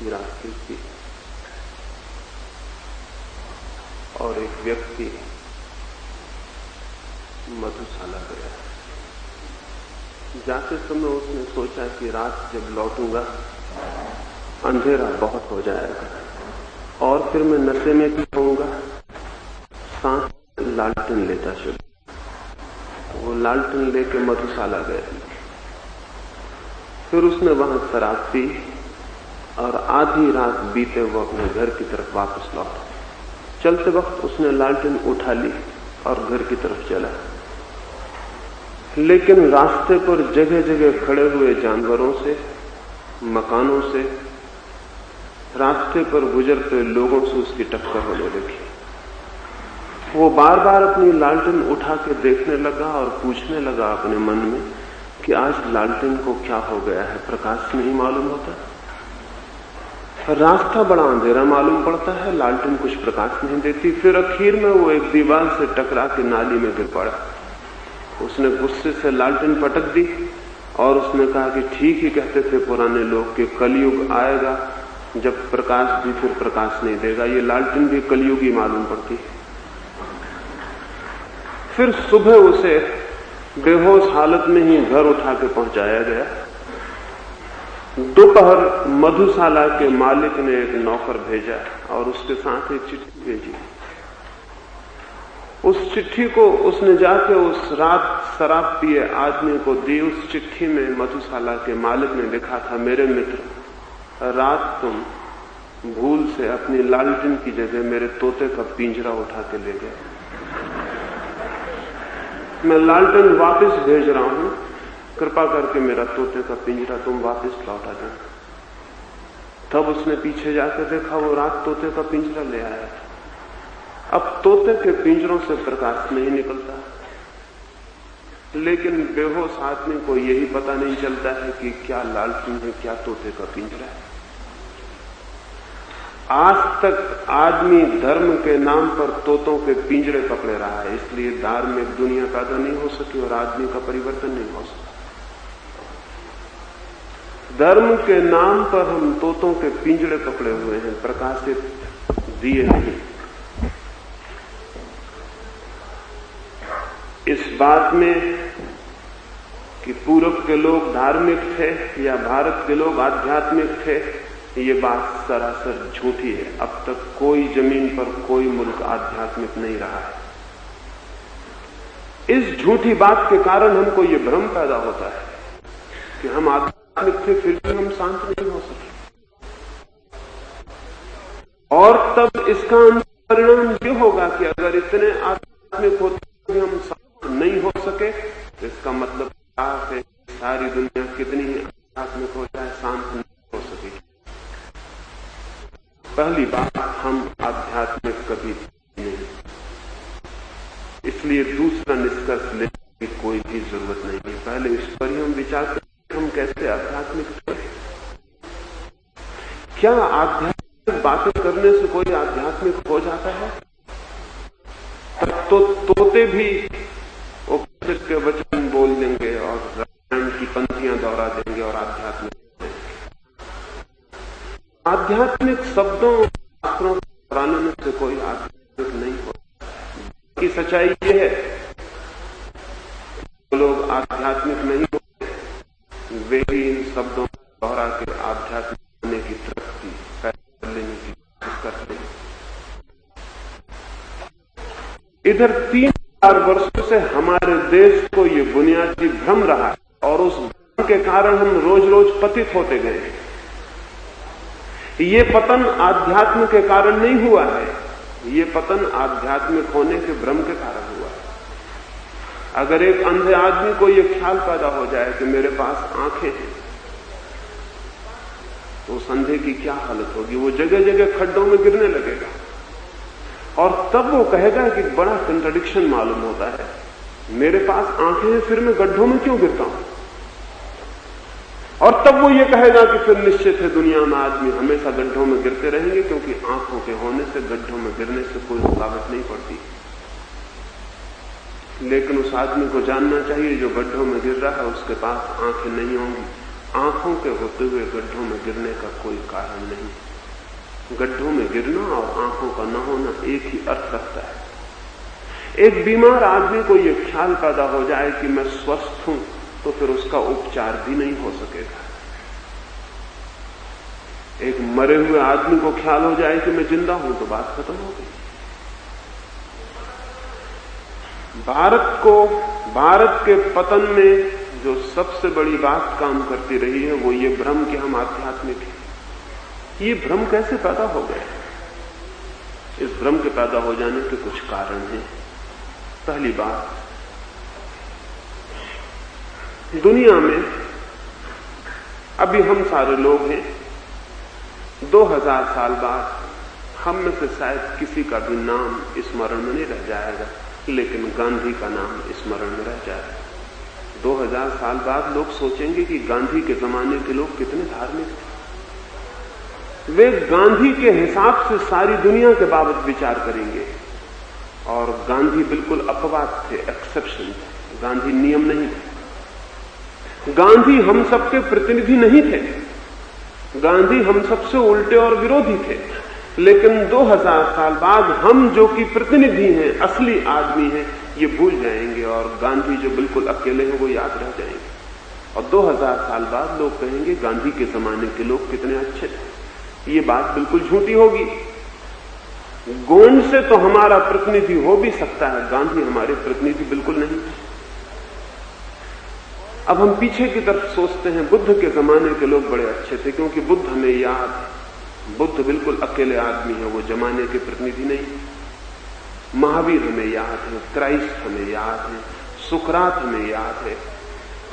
थी रास्ते की, और एक व्यक्ति मधुशाला गया। जाते समय उसने सोचा कि रात जब लौटूंगा अंधेरा बहुत हो जाएगा और फिर मैं नशे में भी होऊंगा। सांस लालटेन लेता चला। वो लालटेन लेके मधुशाला गया। फिर उसने वहां शराब पी और आधी रात बीते वो अपने घर की तरफ वापस लौटा। चलते वक्त उसने लालटेन उठा ली और घर की तरफ चला, लेकिन रास्ते पर जगह जगह खड़े हुए जानवरों से, मकानों से, रास्ते पर गुजरते लोगों से उसकी टक्कर होने लगी। वो बार बार अपनी लालटेन उठा के देखने लगा और पूछने लगा अपने मन में कि आज लालटेन को क्या हो गया है, प्रकाश नहीं मालूम होता, रास्ता बड़ा अंधेरा मालूम पड़ता है, लालटेन कुछ प्रकाश नहीं देती। फिर आखिर में वो एक दीवार से टकरा के नाली में गिर पड़ा। उसने गुस्से से लालटेन पटक दी और उसने कहा कि ठीक ही कहते थे पुराने लोग कि कलयुग आएगा जब प्रकाश भी फिर प्रकाश नहीं देगा। ये लालटेन भी कलयुग ही मालूम पड़ती है। फिर सुबह उसे बेहोश हालत में ही घर उठा के पहुंचाया गया। दोपहर मधुशाला के मालिक ने एक नौकर भेजा और उसके साथ एक चिट्ठी भेजी। उस चिट्ठी को उसने जाके उस रात शराब पिए आदमी को दी। उस चिट्ठी में मधुशाला के मालिक ने लिखा था, मेरे मित्र, रात तुम भूल से अपनी लालटेन की जगह मेरे तोते का पिंजरा उठा के ले गए। मैं लालटेन वापस भेज रहा हूं, कृपा करके मेरा तोते का पिंजरा तुम वापस लौटा देना। तब उसने पीछे जाकर देखा, वो रात तोते का पिंजरा ले आया। अब तोते के पिंजरों से प्रकाश नहीं निकलता, लेकिन बेहोश आदमी को यही पता नहीं चलता है कि क्या लालटेन है, क्या तोते का पिंजरा है। आज तक आदमी धर्म के नाम पर तोतों के पिंजरे पकड़े रहा है, इसलिए धार्मिक दुनिया पैदा नहीं हो सकी और आदमी का परिवर्तन नहीं हो सका। धर्म के नाम पर हम तोतों के पिंजरे पकड़े हुए हैं, प्रकाशित दिए नहीं। इस बात में कि पूरब के लोग धार्मिक थे या भारत के लोग आध्यात्मिक थे, ये बात सरासर झूठी है। अब तक कोई जमीन पर कोई मुल्क आध्यात्मिक नहीं रहा है। इस झूठी बात के कारण हमको ये भ्रम पैदा होता है कि हम आध्यात्मिक थे फिर भी हम शांत नहीं हो सके, और तब इसका परिणाम ये होगा कि अगर इतने आध्यात्मिक होते भी हम शांत नहीं हो सके तो इसका मतलब क्या है, सारी दुनिया कितनी ही आध्यात्मिक हो जाए शांत नहीं हो सकेगी। पहली बात, हम आध्यात्मिक कभी नहीं, इसलिए दूसरा निष्कर्ष लेने की कोई भी जरूरत नहीं है। पहले इस पर ही हम विचार करें हम कैसे आध्यात्मिक करें। क्या आध्यात्मिक बातें करने से कोई आध्यात्मिक हो जाता है? तब तो तोते भी उपनिषद के वचन बोल देंगे और रामायण की पंक्तियां दोहरा देंगे और आध्यात्मिक शब्दों शास्त्रों को दोहराने में से कोई आध्यात्मिक नहीं होता। की सच्चाई ये है, जो लोग आध्यात्मिक नहीं होते वे ही इन शब्दों को दोहरा के आध्यात्मिक होने की तरक्की पैदा लेने की कोशिश करते हैं। इधर 3000 वर्षों से हमारे देश को ये बुनियादी भ्रम रहा है और उस भ्रम के कारण हम रोज रोज पतित होते गए हैं। ये पतन आध्यात्म के कारण नहीं हुआ है, ये पतन आध्यात्मिक होने के भ्रम के कारण हुआ है। अगर एक अंधे आदमी को ये ख्याल पैदा हो जाए कि मेरे पास आंखें हैं, तो उस अंधे की क्या हालत होगी? वो जगह जगह खड्डों में गिरने लगेगा और तब वो कहेगा कि बड़ा कंट्राडिक्शन मालूम होता है, मेरे पास आंखें हैं फिर मैं गड्ढों में क्यों गिरता हूं? और तब वो ये कहेगा कि फिर निश्चित है दुनिया में आदमी हमेशा गड्ढों में गिरते रहेंगे, क्योंकि आंखों के होने से गड्ढों में गिरने से कोई रुकावट नहीं पड़ती। लेकिन उस आदमी को जानना चाहिए जो गड्ढों में गिर रहा है उसके पास आंखें नहीं होंगी, आंखों के होते हुए गड्ढों में गिरने का कोई कारण नहीं। गड्ढों में गिरना और आंखों का न होना एक ही अर्थ रखता है। एक बीमार आदमी को यह ख्याल पैदा हो जाए कि मैं स्वस्थ हूं, तो फिर उसका उपचार भी नहीं हो सकेगा। एक मरे हुए आदमी को ख्याल हो जाए कि मैं जिंदा हूं, तो बात खत्म हो गई। भारत के पतन में जो सबसे बड़ी बात काम करती रही है वो ये भ्रम कि हम आध्यात्मिक हैं। ये भ्रम कैसे पैदा हो गए? इस भ्रम के पैदा हो जाने के कुछ कारण हैं। पहली बात, दुनिया में अभी हम सारे लोग हैं, 2000 साल बाद हम में से शायद किसी का भी नाम स्मरण में नहीं रह जाएगा, लेकिन गांधी का नाम स्मरण में रह जाएगा। 2000 साल बाद लोग सोचेंगे कि गांधी के जमाने के लोग कितने धार्मिक थे। वे गांधी के हिसाब से सारी दुनिया के बाबत विचार करेंगे, और गांधी बिल्कुल अपवाद थे, एक्सेप्शन थे। गांधी नियम नहीं थे। गांधी हम सबके प्रतिनिधि नहीं थे। गांधी हम सबसे उल्टे और विरोधी थे। लेकिन 2000 साल बाद हम जो कि प्रतिनिधि हैं, असली आदमी हैं, ये भूल जाएंगे, और गांधी जो बिल्कुल अकेले हैं वो याद रह जाएंगे। और 2000 साल बाद लोग कहेंगे गांधी के जमाने के लोग कितने अच्छे थे। ये बात बिल्कुल झूठी होगी। गोंड से तो हमारा प्रतिनिधि हो भी सकता है, गांधी हमारे प्रतिनिधि बिल्कुल नहीं। अब हम पीछे की तरफ सोचते हैं, बुद्ध के जमाने के लोग बड़े अच्छे थे, क्योंकि बुद्ध हमें याद है। बुद्ध बिल्कुल अकेले आदमी है, वो जमाने के प्रतिनिधि नहीं। महावीर हमें याद है, क्राइस्ट हमें याद है, सुकरात हमें याद है,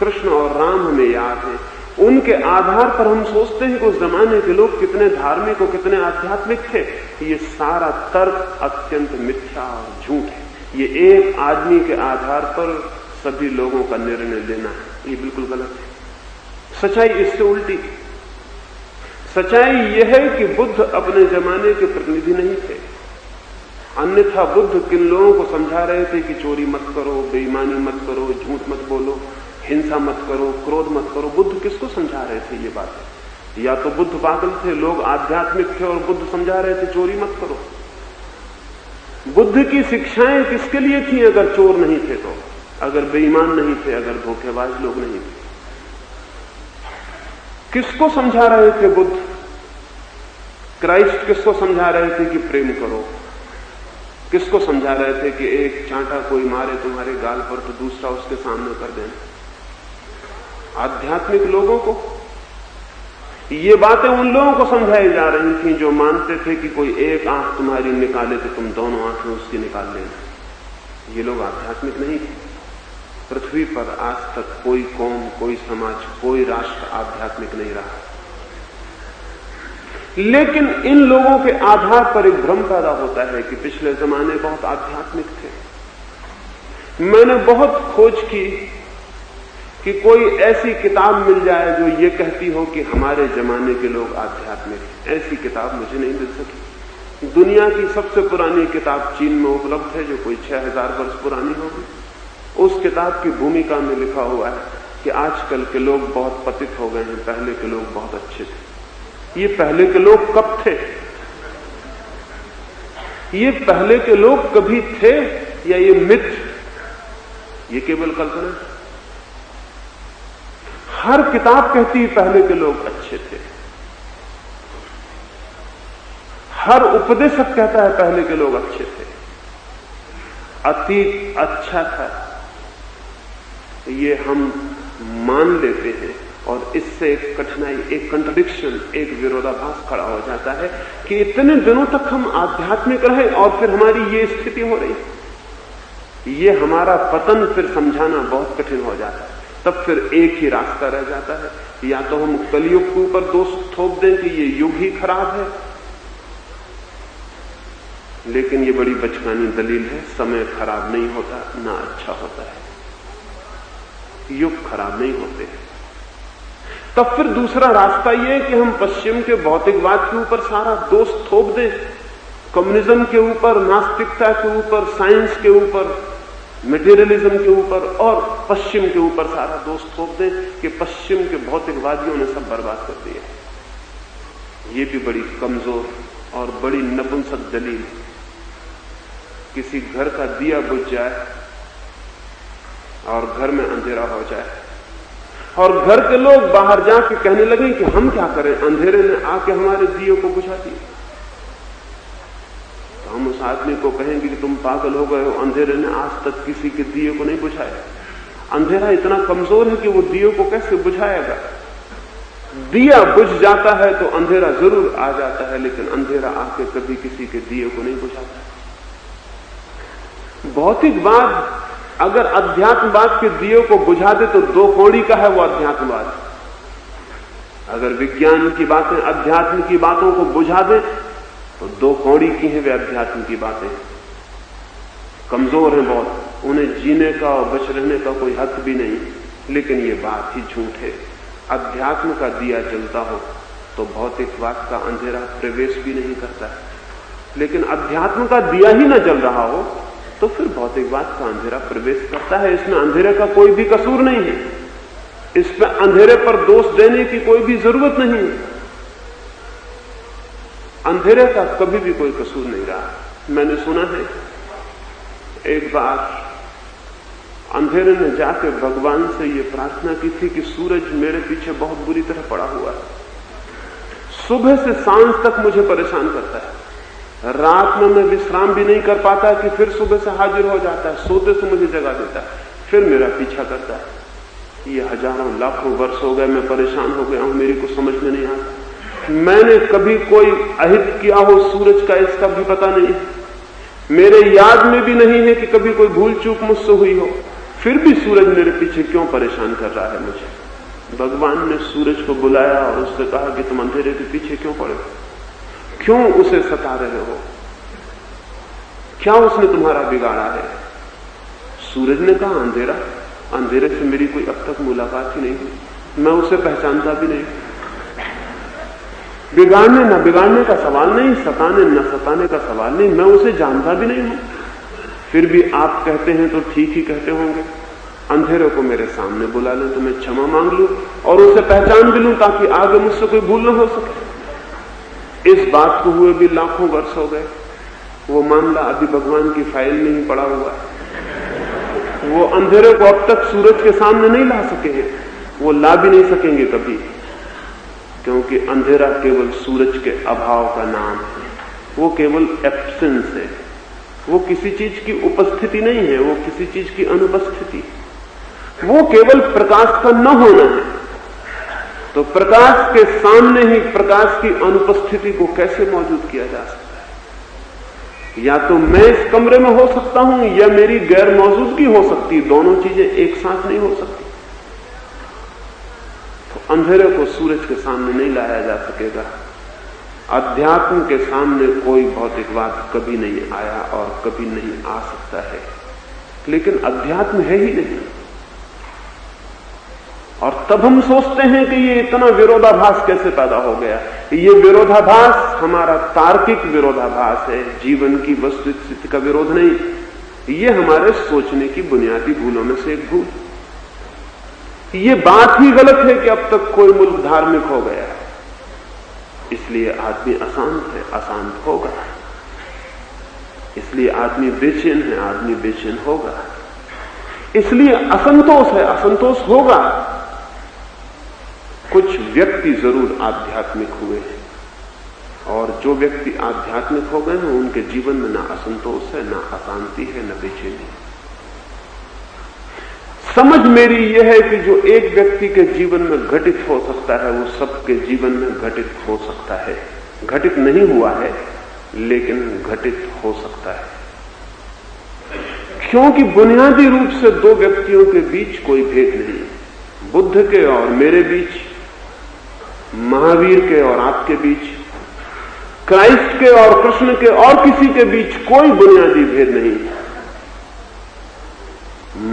कृष्ण और राम हमें याद है। उनके आधार पर हम सोचते हैं कि उस जमाने के लोग कितने धार्मिक और कितने आध्यात्मिक थे। ये सारा तर्क अत्यंत मिथ्या और झूठ है। ये एक आदमी के आधार पर सभी लोगों का निर्णय लेना है, ये बिल्कुल गलत है। सच्चाई इससे उल्टी। सच्चाई यह है कि बुद्ध अपने जमाने के प्रतिनिधि नहीं थे। अन्यथा बुद्ध किन लोगों को समझा रहे थे कि चोरी मत करो, बेईमानी मत करो, झूठ मत बोलो, हिंसा मत करो, क्रोध मत करो। बुद्ध किसको समझा रहे थे ये बातें? या तो बुद्ध पागल थे, लोग आध्यात्मिक थे और बुद्ध समझा रहे थे चोरी मत करो। बुद्ध की शिक्षाएं किसके लिए थी अगर चोर नहीं थे तो? अगर बेईमान नहीं थे, अगर धोखेबाज लोग नहीं थे? किसको समझा रहे थे बुद्ध? क्राइस्ट किसको समझा रहे थे कि प्रेम करो? किसको समझा रहे थे कि एक चांटा कोई मारे तुम्हारे गाल पर तो दूसरा उसके सामने कर देना? आध्यात्मिक लोगों को। ये बातें उन लोगों को समझाई जा रही थी जो मानते थे कि कोई एक आंख तुम्हारी निकाले तो तुम दोनों आंखें उसकी निकाल लेना। ये लोग आध्यात्मिक नहीं थे। पृथ्वी पर आज तक कोई कौम, कोई समाज, कोई राष्ट्र आध्यात्मिक नहीं रहा। लेकिन इन लोगों के आधार पर एक भ्रम पैदा होता है कि पिछले जमाने बहुत आध्यात्मिक थे। मैंने बहुत खोज की कि कोई ऐसी किताब मिल जाए जो ये कहती हो कि हमारे जमाने के लोग आध्यात्मिक हैं। ऐसी किताब मुझे नहीं मिल सकी। दुनिया की सबसे पुरानी किताब चीन में उपलब्ध है, जो कोई 6000 वर्ष पुरानी होगी। उस किताब की भूमिका में लिखा हुआ है कि आजकल के लोग बहुत पतित हो गए हैं, पहले के लोग बहुत अच्छे थे। ये पहले के लोग कब थे? ये पहले के लोग कभी थे या ये मिथ? ये केवल कल्पना है। हर किताब कहती है पहले के लोग अच्छे थे। हर उपदेशक कहता है पहले के लोग अच्छे थे। अतीत अच्छा था, ये हम मान लेते हैं, और इससे एक कठिनाई, एक कंट्रडिक्शन, एक विरोधाभास खड़ा हो जाता है कि इतने दिनों तक हम आध्यात्मिक रहे और फिर हमारी ये स्थिति हो रही। ये हमारा पतन फिर समझाना बहुत कठिन हो जाता है। तब फिर एक ही रास्ता रह जाता है, या तो हम कलयुग के ऊपर दोष थोप दें कि ये युग ही खराब है, लेकिन ये बड़ी बचकानी दलील है। समय खराब नहीं होता, ना अच्छा होता है। युग खराब नहीं होते। तब फिर दूसरा रास्ता यह है कि हम पश्चिम के भौतिकवाद के ऊपर सारा दोष थोप दें, कम्युनिज्म के ऊपर, नास्तिकता के ऊपर, साइंस के ऊपर, मटेरियलिज्म के ऊपर और पश्चिम के ऊपर सारा दोष थोप दें कि पश्चिम के भौतिकवादियों ने सब बर्बाद कर दिया। ये भी बड़ी कमजोर और बड़ी नपुंसक दलील। किसी घर का दिया बुझ जाए और घर में अंधेरा हो जाए और घर के लोग बाहर जाके कहने लगे कि हम क्या करें, अंधेरे ने आके हमारे दिए को बुझा दिया, तो हम उस आदमी को कहेंगे कि तुम पागल हो गए हो, अंधेरे ने आज तक किसी के दिए को नहीं बुझाया। अंधेरा इतना कमजोर है कि वो दिए को कैसे बुझाएगा। दिया बुझ जाता है तो अंधेरा जरूर आ जाता है, लेकिन अंधेरा आके कभी किसी के दिए को नहीं बुझाता। भौतिकवाद अगर अध्यात्मवाद के दिए को बुझा दे तो दो कौड़ी का है वो अध्यात्मवाद। अगर विज्ञान की बातें अध्यात्म की बातों को बुझा दे तो दो कौड़ी की हैं वे अध्यात्म की बातें। कमजोर हैं बहुत, उन्हें जीने का और बच रहने का कोई हक भी नहीं। लेकिन ये बात ही झूठ है। अध्यात्म का दिया जलता हो तो भौतिकवाद का अंधेरा प्रवेश भी नहीं करता है, लेकिन अध्यात्म का दिया ही न जल रहा हो तो फिर भौतिकवाद का अंधेरा प्रवेश करता है। इसमें अंधेरे का कोई भी कसूर नहीं है, इसमें अंधेरे पर दोष देने की कोई भी जरूरत नहीं है। अंधेरे का कभी भी कोई कसूर नहीं रहा। मैंने सुना है एक बार अंधेरे ने जाकर भगवान से ये प्रार्थना की थी कि सूरज मेरे पीछे बहुत बुरी तरह पड़ा हुआ है, सुबह से सांझ तक मुझे परेशान करता है, रात में मैं विश्राम भी नहीं कर पाता कि फिर सुबह से हाजिर हो जाता है, सोते से मुझे जगा देता है, फिर मेरा पीछा करता है। ये हजारों लाखों वर्ष हो गए, मैं परेशान हो गया हूं, मेरी को समझ में नहीं आता। मैंने कभी कोई अहित किया हो सूरज का, इसका भी पता नहीं, मेरे याद में भी नहीं है कि कभी कोई भूल चूक मुझसे हुई हो, फिर भी सूरज मेरे पीछे क्यों परेशान कर रहा है मुझे। भगवान ने सूरज को बुलाया और उससे कहा कि तुम अंधेरे के पीछे क्यों पड़े, क्यों उसे सता रहे हो, क्या उसने तुम्हारा बिगाड़ा है। सूरज ने कहा अंधेरा, अंधेरे से मेरी कोई अब तक मुलाकात ही नहीं हुई, मैं उसे पहचानता भी नहीं। बिगाड़ने न बिगाड़ने का सवाल नहीं, सताने न सताने का सवाल नहीं, मैं उसे जानता भी नहीं हूं। फिर भी आप कहते हैं तो ठीक ही कहते होंगे, अंधेरे को मेरे सामने बुला लें तो मैं क्षमा मांग लूं और उसे पहचान भी लूं ताकि आगे मुझसे कोई भूल न हो सके। इस बात को हुए भी लाखों वर्ष हो गए, वो मामला अभी भगवान की फाइल में ही पड़ा हुआ है। वो अंधेरे को अब तक सूरज के सामने नहीं ला सके हैं, वो ला भी नहीं सकेंगे कभी, क्योंकि अंधेरा केवल सूरज के अभाव का नाम है, वो केवल एब्सेंस है, वो किसी चीज की उपस्थिति नहीं है, वो किसी चीज की अनुपस्थिति, वो केवल प्रकाश का न होना है। तो प्रकाश के सामने ही प्रकाश की अनुपस्थिति को कैसे मौजूद किया जा सकता है। या तो मैं इस कमरे में हो सकता हूं या मेरी गैर मौजूदगी हो सकती, दोनों चीजें एक साथ नहीं हो सकती। तो अंधेरे को सूरज के सामने नहीं लाया जा सकेगा। अध्यात्म के सामने कोई भौतिकवाद कभी नहीं आया और कभी नहीं आ सकता है, लेकिन अध्यात्म है ही नहीं। और तब हम सोचते हैं कि ये इतना विरोधाभास कैसे पैदा हो गया। ये विरोधाभास हमारा तार्किक विरोधाभास है, जीवन की वस्तुस्थिति का विरोध नहीं। ये हमारे सोचने की बुनियादी भूलों में से एक भूल। ये बात ही गलत है कि अब तक कोई मुल्क धार्मिक हो गया है, इसलिए आदमी अशांत है, अशांत होगा। इसलिए आदमी बेचैन है, आदमी बेचैन होगा। इसलिए असंतोष है, असंतोष होगा। कुछ व्यक्ति जरूर आध्यात्मिक हुए हैं, और जो व्यक्ति आध्यात्मिक हो गए हैं उनके जीवन में ना असंतोष है, ना अशांति है, ना बेचैनी। समझ मेरी यह है कि जो एक व्यक्ति के जीवन में घटित हो सकता है वो सबके जीवन में घटित हो सकता है। घटित नहीं हुआ है लेकिन घटित हो सकता है, क्योंकि बुनियादी रूप से दो व्यक्तियों के बीच कोई भेद नहीं है। बुद्ध के और मेरे बीच, महावीर के और आपके बीच, क्राइस्ट के और कृष्ण के और किसी के बीच कोई बुनियादी भेद नहीं है।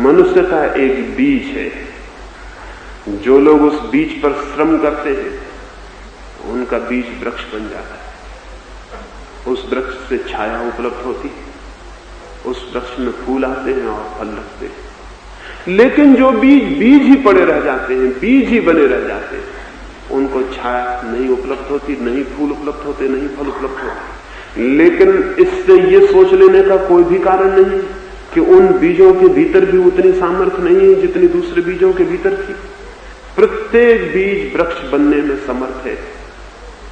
मनुष्यता एक बीज है, जो लोग उस बीज पर श्रम करते हैं उनका बीज वृक्ष बन जाता है, उस वृक्ष से छाया उपलब्ध होती है। उस वृक्ष में फूल आते हैं और फल लगते हैं। लेकिन जो बीज ही पड़े रह जाते हैं, बीज ही बने रह जाते हैं, उनको छाया नहीं उपलब्ध होती, नहीं फूल उपलब्ध होते, नहीं फल उपलब्ध होते। लेकिन इससे ये सोच लेने का कोई भी कारण नहीं कि उन बीजों के भीतर भी उतनी सामर्थ्य नहीं है जितनी दूसरे बीजों के भीतर थी। प्रत्येक बीज वृक्ष बनने में समर्थ है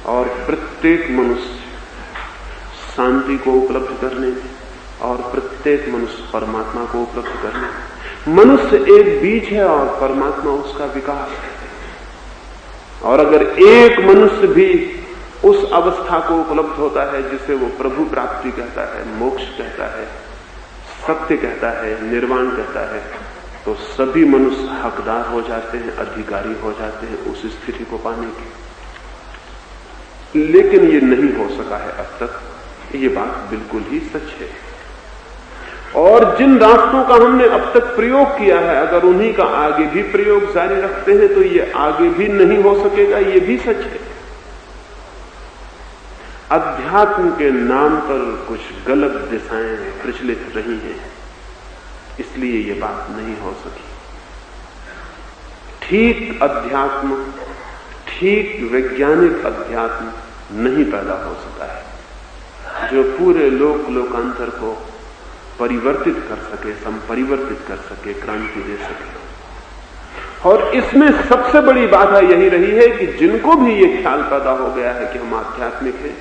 और प्रत्येक मनुष्य शांति को उपलब्ध करने और प्रत्येक मनुष्य परमात्मा को उपलब्ध करने। मनुष्य एक बीज है और परमात्मा उसका विकास है। और अगर एक मनुष्य भी उस अवस्था को उपलब्ध होता है जिसे वो प्रभु प्राप्ति कहता है, मोक्ष कहता है, सत्य कहता है, निर्वाण कहता है, तो सभी मनुष्य हकदार हो जाते हैं, अधिकारी हो जाते हैं उस स्थिति को पाने की। लेकिन ये नहीं हो सका है अब तक, ये बात बिल्कुल ही सच है। और जिन रास्तों का हमने अब तक प्रयोग किया है, अगर उन्हीं का आगे भी प्रयोग जारी रखते हैं तो ये आगे भी नहीं हो सकेगा, ये भी सच है। अध्यात्म के नाम पर कुछ गलत दिशाएं प्रचलित रही हैं, इसलिए ये बात नहीं हो सकी। ठीक अध्यात्म, ठीक वैज्ञानिक अध्यात्म नहीं पैदा हो सका है जो पूरे लोकांतर को परिवर्तित कर सके, संपरिवर्तित कर सके, क्रांति दे सके। और इसमें सबसे बड़ी बाधा यही रही है कि जिनको भी ये ख्याल पैदा हो गया है कि हम आध्यात्मिक हैं,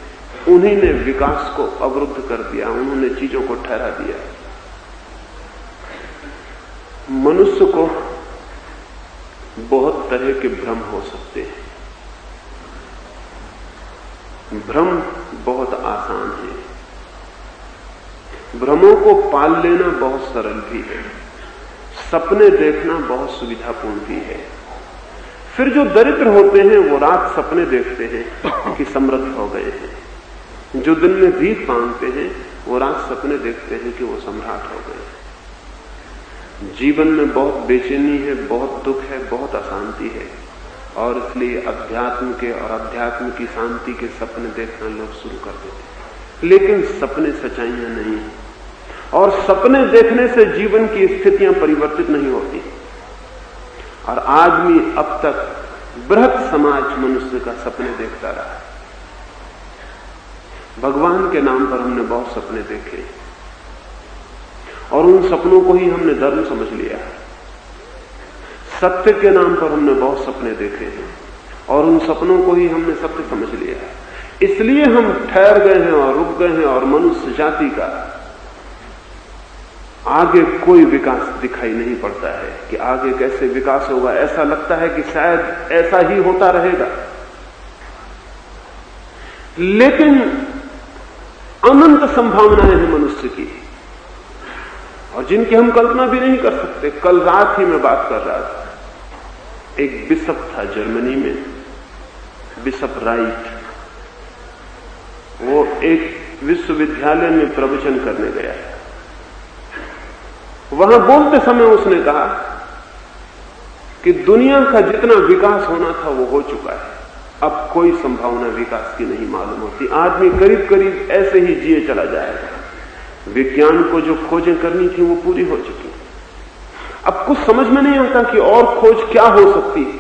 उन्हीं ने विकास को अवरुद्ध कर दिया, उन्होंने चीजों को ठहरा दिया। मनुष्य को बहुत तरह के भ्रम हो सकते हैं। भ्रम बहुत आसान है, भ्रमों को पाल लेना बहुत सरल भी है, सपने देखना बहुत सुविधापूर्ण भी है। फिर जो दरिद्र होते हैं वो रात सपने देखते हैं कि समृद्ध हो गए हैं, जो दिन में भीख मांगते हैं वो रात सपने देखते हैं कि वो सम्राट हो गए हैं। जीवन में बहुत बेचैनी है, बहुत दुख है, बहुत अशांति है, और इसलिए अध्यात्म के और अध्यात्म की शांति के सपने देखना लोग शुरू कर देते हैं। लेकिन सपने सच्चाइयां नहीं है, और सपने देखने से जीवन की स्थितियां परिवर्तित नहीं होती। और आदमी अब तक बृहत समाज मनुष्य का सपने देखता रहा है। भगवान के नाम पर हमने बहुत सपने देखे और उन सपनों को ही हमने धर्म समझ लिया है। सत्य के नाम पर हमने बहुत सपने देखे हैं और उन सपनों को ही हमने सत्य समझ लिया है। इसलिए हम ठहर गए हैं और रुक गए हैं, और मनुष्य जाति का आगे कोई विकास दिखाई नहीं पड़ता है कि आगे कैसे विकास होगा। ऐसा लगता है कि शायद ऐसा ही होता रहेगा, लेकिन अनंत संभावनाएं हैं मनुष्य की, और जिनकी हम कल्पना भी नहीं कर सकते। कल रात ही मैं बात कर रहा था, एक बिशप था जर्मनी में, बिशप राइट। वो एक विश्वविद्यालय में प्रवचन करने गया है। वहां बोलते समय उसने कहा कि दुनिया का जितना विकास होना था वो हो चुका है, अब कोई संभावना विकास की नहीं मालूम होती। आदमी करीब करीब ऐसे ही जिए चला जाएगा। विज्ञान को जो खोजें करनी थी वो पूरी हो चुकी। अब कुछ समझ में नहीं आता कि और खोज क्या हो सकती है।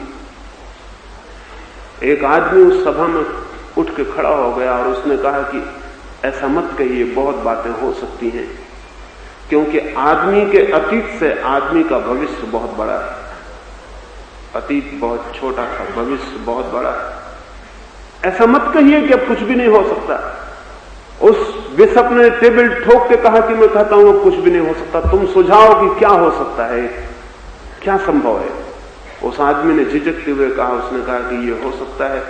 एक आदमी उस सभा में उठ के खड़ा हो गया और उसने कहा कि ऐसा मत कहिए, बहुत बातें हो सकती हैं, क्योंकि आदमी के अतीत से आदमी का भविष्य बहुत बड़ा है। अतीत बहुत छोटा था, भविष्य बहुत बड़ा है। ऐसा मत कहिए कि अब कुछ भी नहीं हो सकता। उस बिशप ने टेबल ठोक के कहा कि मैं कहता हूं अब कुछ भी नहीं हो सकता, तुम सुझाओ कि क्या हो सकता है, क्या संभव है। उस आदमी ने झिझकते हुए कहा, उसने कहा कि ये हो सकता है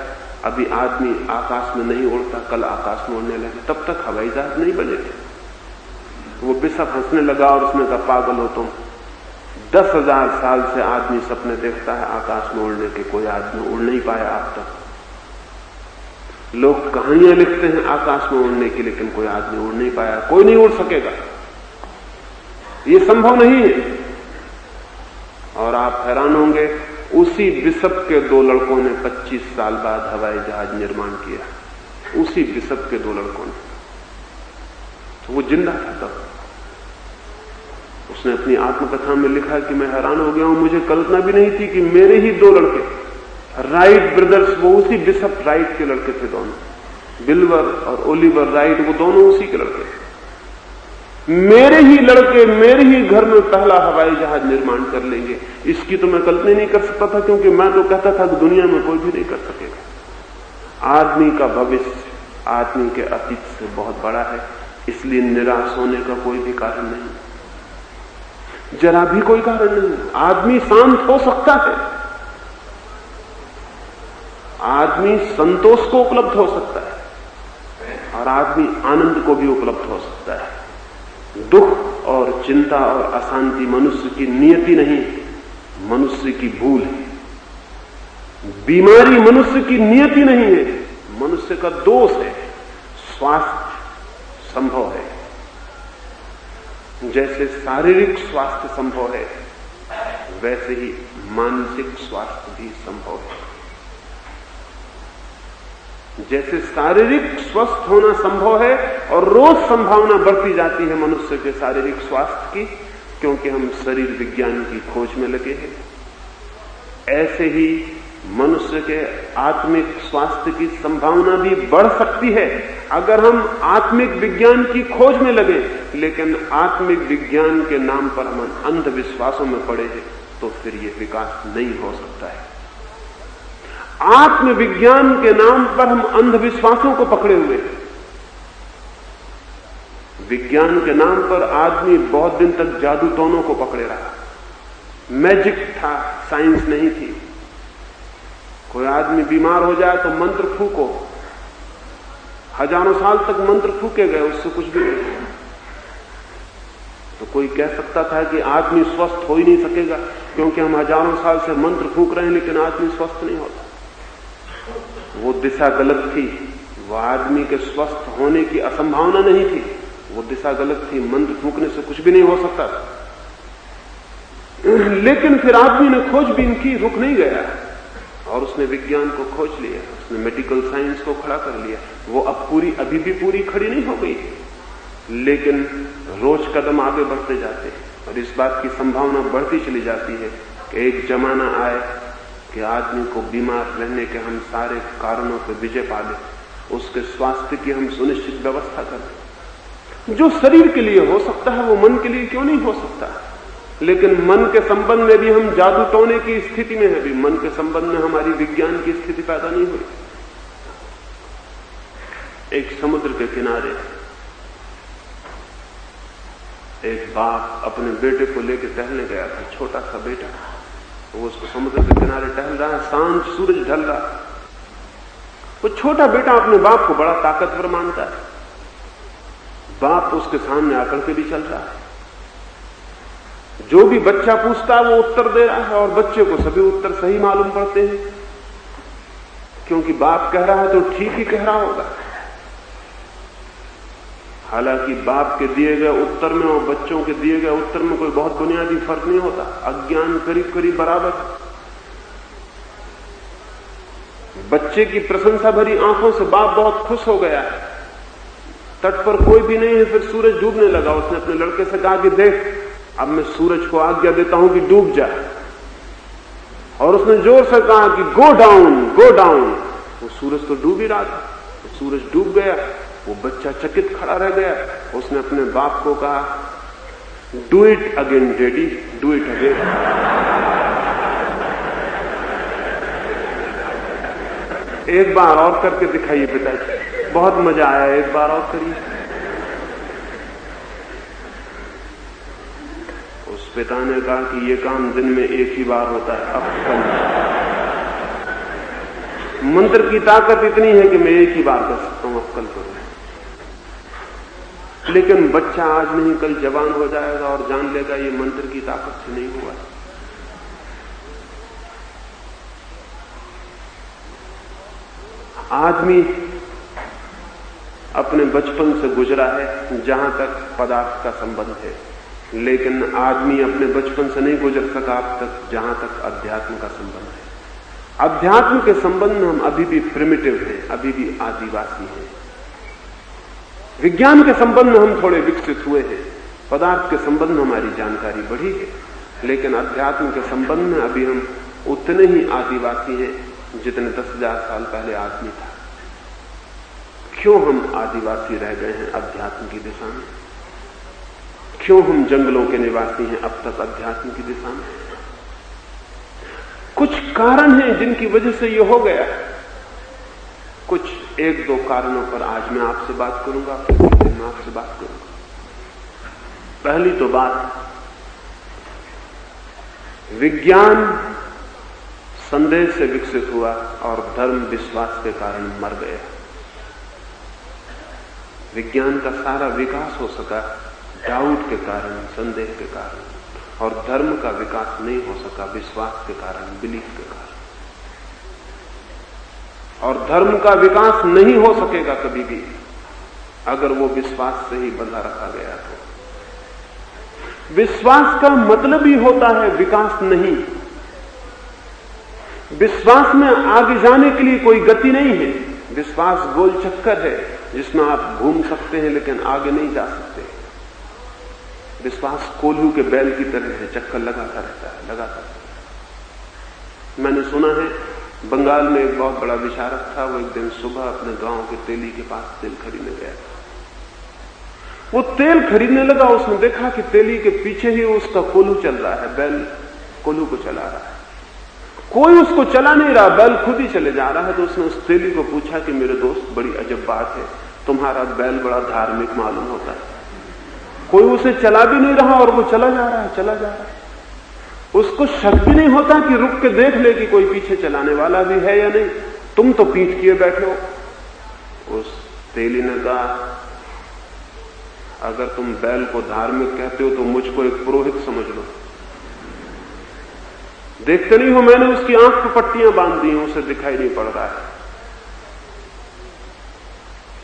अभी आदमी आकाश में नहीं उड़ता, कल आकाश में उड़ने लगे, तब तक हवाई जहाज नहीं बने थे। वो बिशप हंसने लगा और उसने कहा, पागल हो तुम, 10,000 साल से आदमी सपने देखता है आकाश में उड़ने के, कोई आदमी उड़ नहीं पाया अब तक। लोग कहानियां लिखते हैं आकाश में उड़ने की, लेकिन कोई आदमी उड़ नहीं पाया, कोई नहीं उड़ सकेगा, ये संभव नहीं है। और आप हैरान होंगे, उसी बिशप के 2 लड़कों ने 25 साल बाद हवाई जहाज निर्माण किया। उसी बिशप के 2 लड़कों ने, तो वो जिंदा था तब। उसने अपनी आत्मकथा में लिखा कि मैं हैरान हो गया हूं, मुझे कल्पना भी नहीं थी कि मेरे ही 2 लड़के, राइट ब्रदर्स, वो उसी बिशप राइट के लड़के थे दोनों, बिल्वर और ओलिवर राइट, वो दोनों उसी के लड़के, मेरे ही लड़के मेरे ही घर में पहला हवाई जहाज निर्माण कर लेंगे। इसकी तो मैं कल्पना नहीं कर सकता था, क्योंकि मैं तो कहता था कि दुनिया में कोई भी नहीं कर सकेगा। आदमी का भविष्य आदमी के अतीत से बहुत बड़ा है, इसलिए निराश होने का कोई भी कारण नहीं, जरा भी कोई कारण नहीं। आदमी शांत हो सकता है, आदमी संतोष को उपलब्ध हो सकता है, और आदमी आनंद को भी उपलब्ध हो सकता है। दुख और चिंता और अशांति मनुष्य की नियति नहीं, मनुष्य की भूल है। बीमारी मनुष्य की नियति नहीं है, मनुष्य का दोष है। स्वास्थ्य संभव है, जैसे शारीरिक स्वास्थ्य संभव है, वैसे ही मानसिक स्वास्थ्य भी संभव है। जैसे शारीरिक स्वस्थ होना संभव है और रोज संभावना बढ़ती जाती है मनुष्य के शारीरिक स्वास्थ्य की, क्योंकि हम शरीर विज्ञान की खोज में लगे हैं, ऐसे ही मनुष्य के आत्मिक स्वास्थ्य की संभावना भी बढ़ सकती है अगर हम आत्मिक विज्ञान की खोज में लगे। लेकिन आत्मिक विज्ञान के नाम पर हम अंधविश्वासों में पड़े हैं, तो फिर यह विकास नहीं हो सकता है। आत्मविज्ञान के नाम पर हम अंधविश्वासों को पकड़े हुए हैं। विज्ञान के नाम पर आदमी बहुत दिन तक जादू टोनों को पकड़े रहा। मैजिक था, साइंस नहीं थी। कोई आदमी बीमार हो जाए तो मंत्र फूको, हजारों साल तक मंत्र फूके गए, उससे कुछ भी नहीं हुआ। तो कोई कह सकता था कि आदमी स्वस्थ हो ही नहीं सकेगा, क्योंकि हम हजारों साल से मंत्र फूक रहे हैं, लेकिन आदमी स्वस्थ नहीं होता। वो दिशा गलत थी, वो आदमी के स्वस्थ होने की असंभावना नहीं थी, वो दिशा गलत थी। मंत्र फूकने से कुछ भी नहीं हो सकता। लेकिन फिर आदमी ने खोजबीन की, रुक नहीं गया, और उसने विज्ञान को खोज लिया, उसने मेडिकल साइंस को खड़ा कर लिया। वो अब अभी भी पूरी खड़ी नहीं हो गई, लेकिन रोज कदम आगे बढ़ते जाते हैं, और इस बात की संभावना बढ़ती चली जाती है कि एक जमाना आए कि आदमी को बीमार रहने के हम सारे कारणों पर विजय पा लें, उसके स्वास्थ्य की हम सुनिश्चित व्यवस्था करें। जो शरीर के लिए हो सकता है वो मन के लिए क्यों नहीं हो सकता? लेकिन मन के संबंध में भी हम जादू टोने की स्थिति में है, भी मन के संबंध में हमारी विज्ञान की स्थिति पैदा नहीं हुई। एक समुद्र के किनारे एक बाप अपने बेटे को लेकर टहलने गया था, छोटा सा बेटा। वो उसको समुद्र के किनारे टहल रहा है, सांझ सूरज ढल रहा। वो छोटा बेटा अपने बाप को बड़ा ताकतवर मानता है। बाप उसके सामने आकर के भी चल रहा है। जो भी बच्चा पूछता है वो उत्तर दे रहा है, और बच्चे को सभी उत्तर सही मालूम पड़ते हैं, क्योंकि बाप कह रहा है तो ठीक ही कह रहा होगा। हालांकि बाप के दिए गए उत्तर में और बच्चों के दिए गए उत्तर में कोई बहुत बुनियादी फर्क नहीं होता। अज्ञान करीब करीब बराबर। बच्चे की प्रशंसा भरी आंखों से बाप बहुत खुश हो गया। तट पर कोई भी नहीं है, फिर सूरज डूबने लगा। उसने अपने लड़के से कहा कि देख, अब मैं सूरज को आज्ञा देता हूं कि डूब जा। और उसने जोर से कहा कि गो डाउन, गो डाउन। वो सूरज तो डूब ही रहा था। सूरज डूब गया। वो बच्चा चकित खड़ा रह गया। उसने अपने बाप को कहा, do it again daddy, do it again. एक बार और करके दिखाइए पिताजी, बहुत मजा आया, एक बार और करिए। उस पिता ने कहा कि ये काम दिन में एक ही बार होता है, अब कल। मंत्र की ताकत इतनी है कि मैं एक ही बार कर सकता हूं, अब कल करूं। लेकिन बच्चा आज नहीं कल जवान हो जाएगा और जान लेगा ये मंत्र की ताकत से नहीं हुआ। आदमी अपने बचपन से गुजरा है जहां तक पदार्थ का संबंध है, लेकिन आदमी अपने बचपन से नहीं गुजर सका अब तक जहां तक अध्यात्म का संबंध है। अध्यात्म के संबंध में हम अभी भी प्रिमिटिव हैं, अभी भी आदिवासी हैं। विज्ञान के संबंध में हम थोड़े विकसित हुए हैं, पदार्थ के संबंध में हमारी जानकारी बढ़ी है, लेकिन अध्यात्म के संबंध में अभी हम उतने ही आदिवासी हैं जितने 10,000 साल पहले आदमी था। क्यों हम आदिवासी रह गए हैं अध्यात्म की दिशा में? क्यों हम जंगलों के निवासी हैं अब तक अध्यात्म की दिशा में? कुछ कारण हैं जिनकी वजह से यह हो गया है। कुछ 1-2 कारणों पर आज मैं आपसे बात करूंगा, फिर मैं आपसे बात करूंगा। पहली तो बात, विज्ञान संदेह से विकसित हुआ और धर्म विश्वास के कारण मर गया। विज्ञान का सारा विकास हो सका डाउट के कारण, संदेह के कारण, और धर्म का विकास नहीं हो सका विश्वास के कारण, बिलीफ के कारण। और धर्म का विकास नहीं हो सकेगा कभी भी अगर वो विश्वास से ही बंधा रखा गया तो। विश्वास का मतलब ही होता है विकास नहीं। विश्वास में आगे जाने के लिए कोई गति नहीं है। विश्वास गोल चक्कर है जिसमें आप घूम सकते हैं लेकिन आगे नहीं जा सकते। विश्वास कोल्हू के बैल की तरह है, चक्कर लगाता रहता है, लगाता रहता है। मैंने सुना है बंगाल में एक बहुत बड़ा विचारक था, वो एक दिन सुबह अपने गांव के तेली के पास तेल खरीदने गया था। वो तेल खरीदने लगा, उसने देखा कि तेली के पीछे ही उसका कोल्हू चल रहा है, बैल कोल्हू को चला रहा है। कोई उसको चला नहीं रहा, बैल खुद ही चले जा रहा है। तो उसने उस तेली को पूछा कि मेरे दोस्त, बड़ी अजब बात है, तुम्हारा बैल बड़ा धार्मिक मालूम होता है, कोई उसे चला भी नहीं रहा और वो चला जा रहा है, चला जा रहा है। उसको शक भी नहीं होता कि रुक के देख ले कि कोई पीछे चलाने वाला भी है या नहीं, तुम तो पीठ किए बैठे हो। उस तेली ने कहा, अगर तुम बैल को धार्मिक कहते हो तो मुझको एक पुरोहित समझ लो। देखते नहीं हो मैंने उसकी आंख पर पट्टियां बांध दी, उसे दिखाई नहीं पड़ रहा है।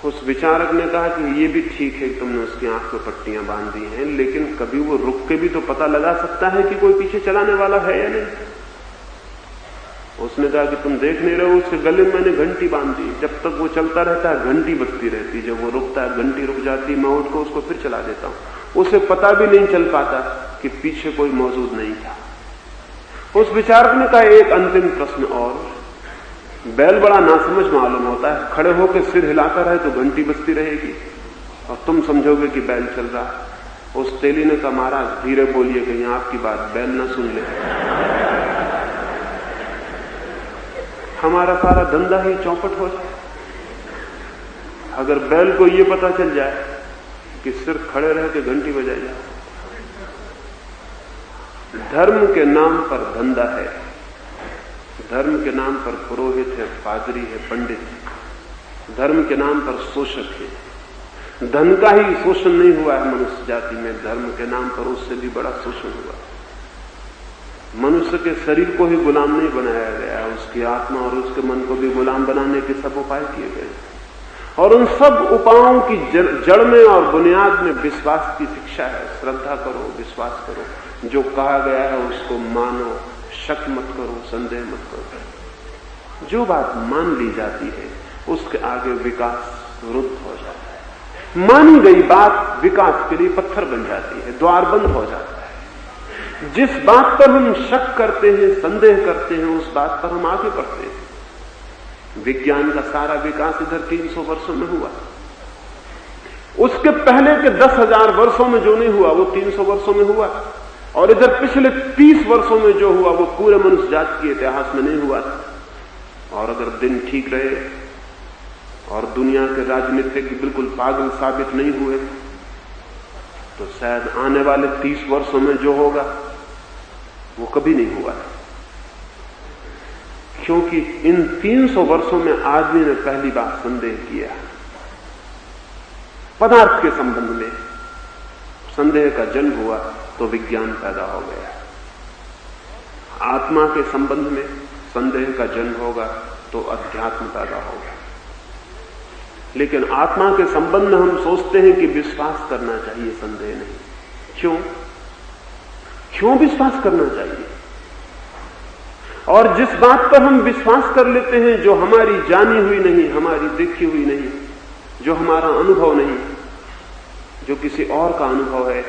उस विचारक ने कहा कि ये भी ठीक है कि तुमने उसकी आंख पर पट्टियां बांध दी हैं, लेकिन कभी वो रुक के भी तो पता लगा सकता है कि कोई पीछे चलाने वाला है या नहीं। उसने कहा कि तुम देख नहीं रहे हो, उसके गले में मैंने घंटी बांध दी, जब तक वो चलता रहता है घंटी बजती रहती, जब वो रुकता है घंटी रुक जाती, मैं उठ को उसको फिर चला देता हूं। उसे पता भी नहीं चल पाता कि पीछे कोई मौजूद नहीं था। उस विचारक ने कहा, एक अंतिम प्रश्न और, बैल बड़ा नासमझ मालूम होता है, खड़े होकर सिर हिलाता रहे तो घंटी बजती रहेगी और तुम समझोगे कि बैल चल रहा है। उस तेली ने कहा, महाराज धीरे बोलिए कहीं आपकी बात बैल ना सुन ले। हमारा सारा धंधा ही चौपट हो जाए। अगर बैल को ये पता चल जाए कि सिर खड़े रह के घंटी बजाई जाए। धर्म के नाम पर धंधा है, धर्म के नाम पर पुरोहित है, पादरी है, पंडित है, धर्म के नाम पर शोषक है। धन का ही शोषण नहीं हुआ है मनुष्य जाति में, धर्म के नाम पर उससे भी बड़ा शोषण हुआ। मनुष्य के शरीर को ही गुलाम नहीं बनाया गया, उसकी आत्मा और उसके मन को भी गुलाम बनाने के सब उपाय किए गए, और उन सब उपायों की जड़ में और बुनियाद में विश्वास की शिक्षा है। श्रद्धा करो, विश्वास करो, जो कहा गया है उसको मानो, शक मत करो, संदेह मत करो। जो बात मान ली जाती है उसके आगे विकास रुद्ध हो जाता है। मानी गई बात विकास के लिए पत्थर बन जाती है, द्वार बंद हो जाता है। जिस बात पर हम शक करते हैं, संदेह करते हैं, उस बात पर हम आगे बढ़ते हैं। विज्ञान का सारा विकास इधर 300 वर्षों में हुआ, उसके पहले के 10,000 वर्षों में जो नहीं हुआ वो 300 वर्षों में हुआ, और इधर पिछले 30 वर्षों में जो हुआ वो पूरे मनुष्य जाति के इतिहास में नहीं हुआ था। और अगर दिन ठीक रहे और दुनिया के राजनीतिक बिल्कुल पागल साबित नहीं हुए तो शायद आने वाले 30 वर्षों में जो होगा वो कभी नहीं हुआ, क्योंकि इन 300 वर्षों में आदमी ने पहली बार संदेह किया। पदार्थ के संबंध में संदेह का जन्म हुआ तो विज्ञान पैदा हो गया। आत्मा के संबंध में संदेह का जन्म होगा तो अध्यात्म पैदा होगा। लेकिन आत्मा के संबंध में हम सोचते हैं कि विश्वास करना चाहिए, संदेह नहीं। क्यों विश्वास करना चाहिए? और जिस बात पर हम विश्वास कर लेते हैं जो हमारी जानी हुई नहीं, हमारी देखी हुई नहीं, जो हमारा अनुभव नहीं, जो किसी और का अनुभव है,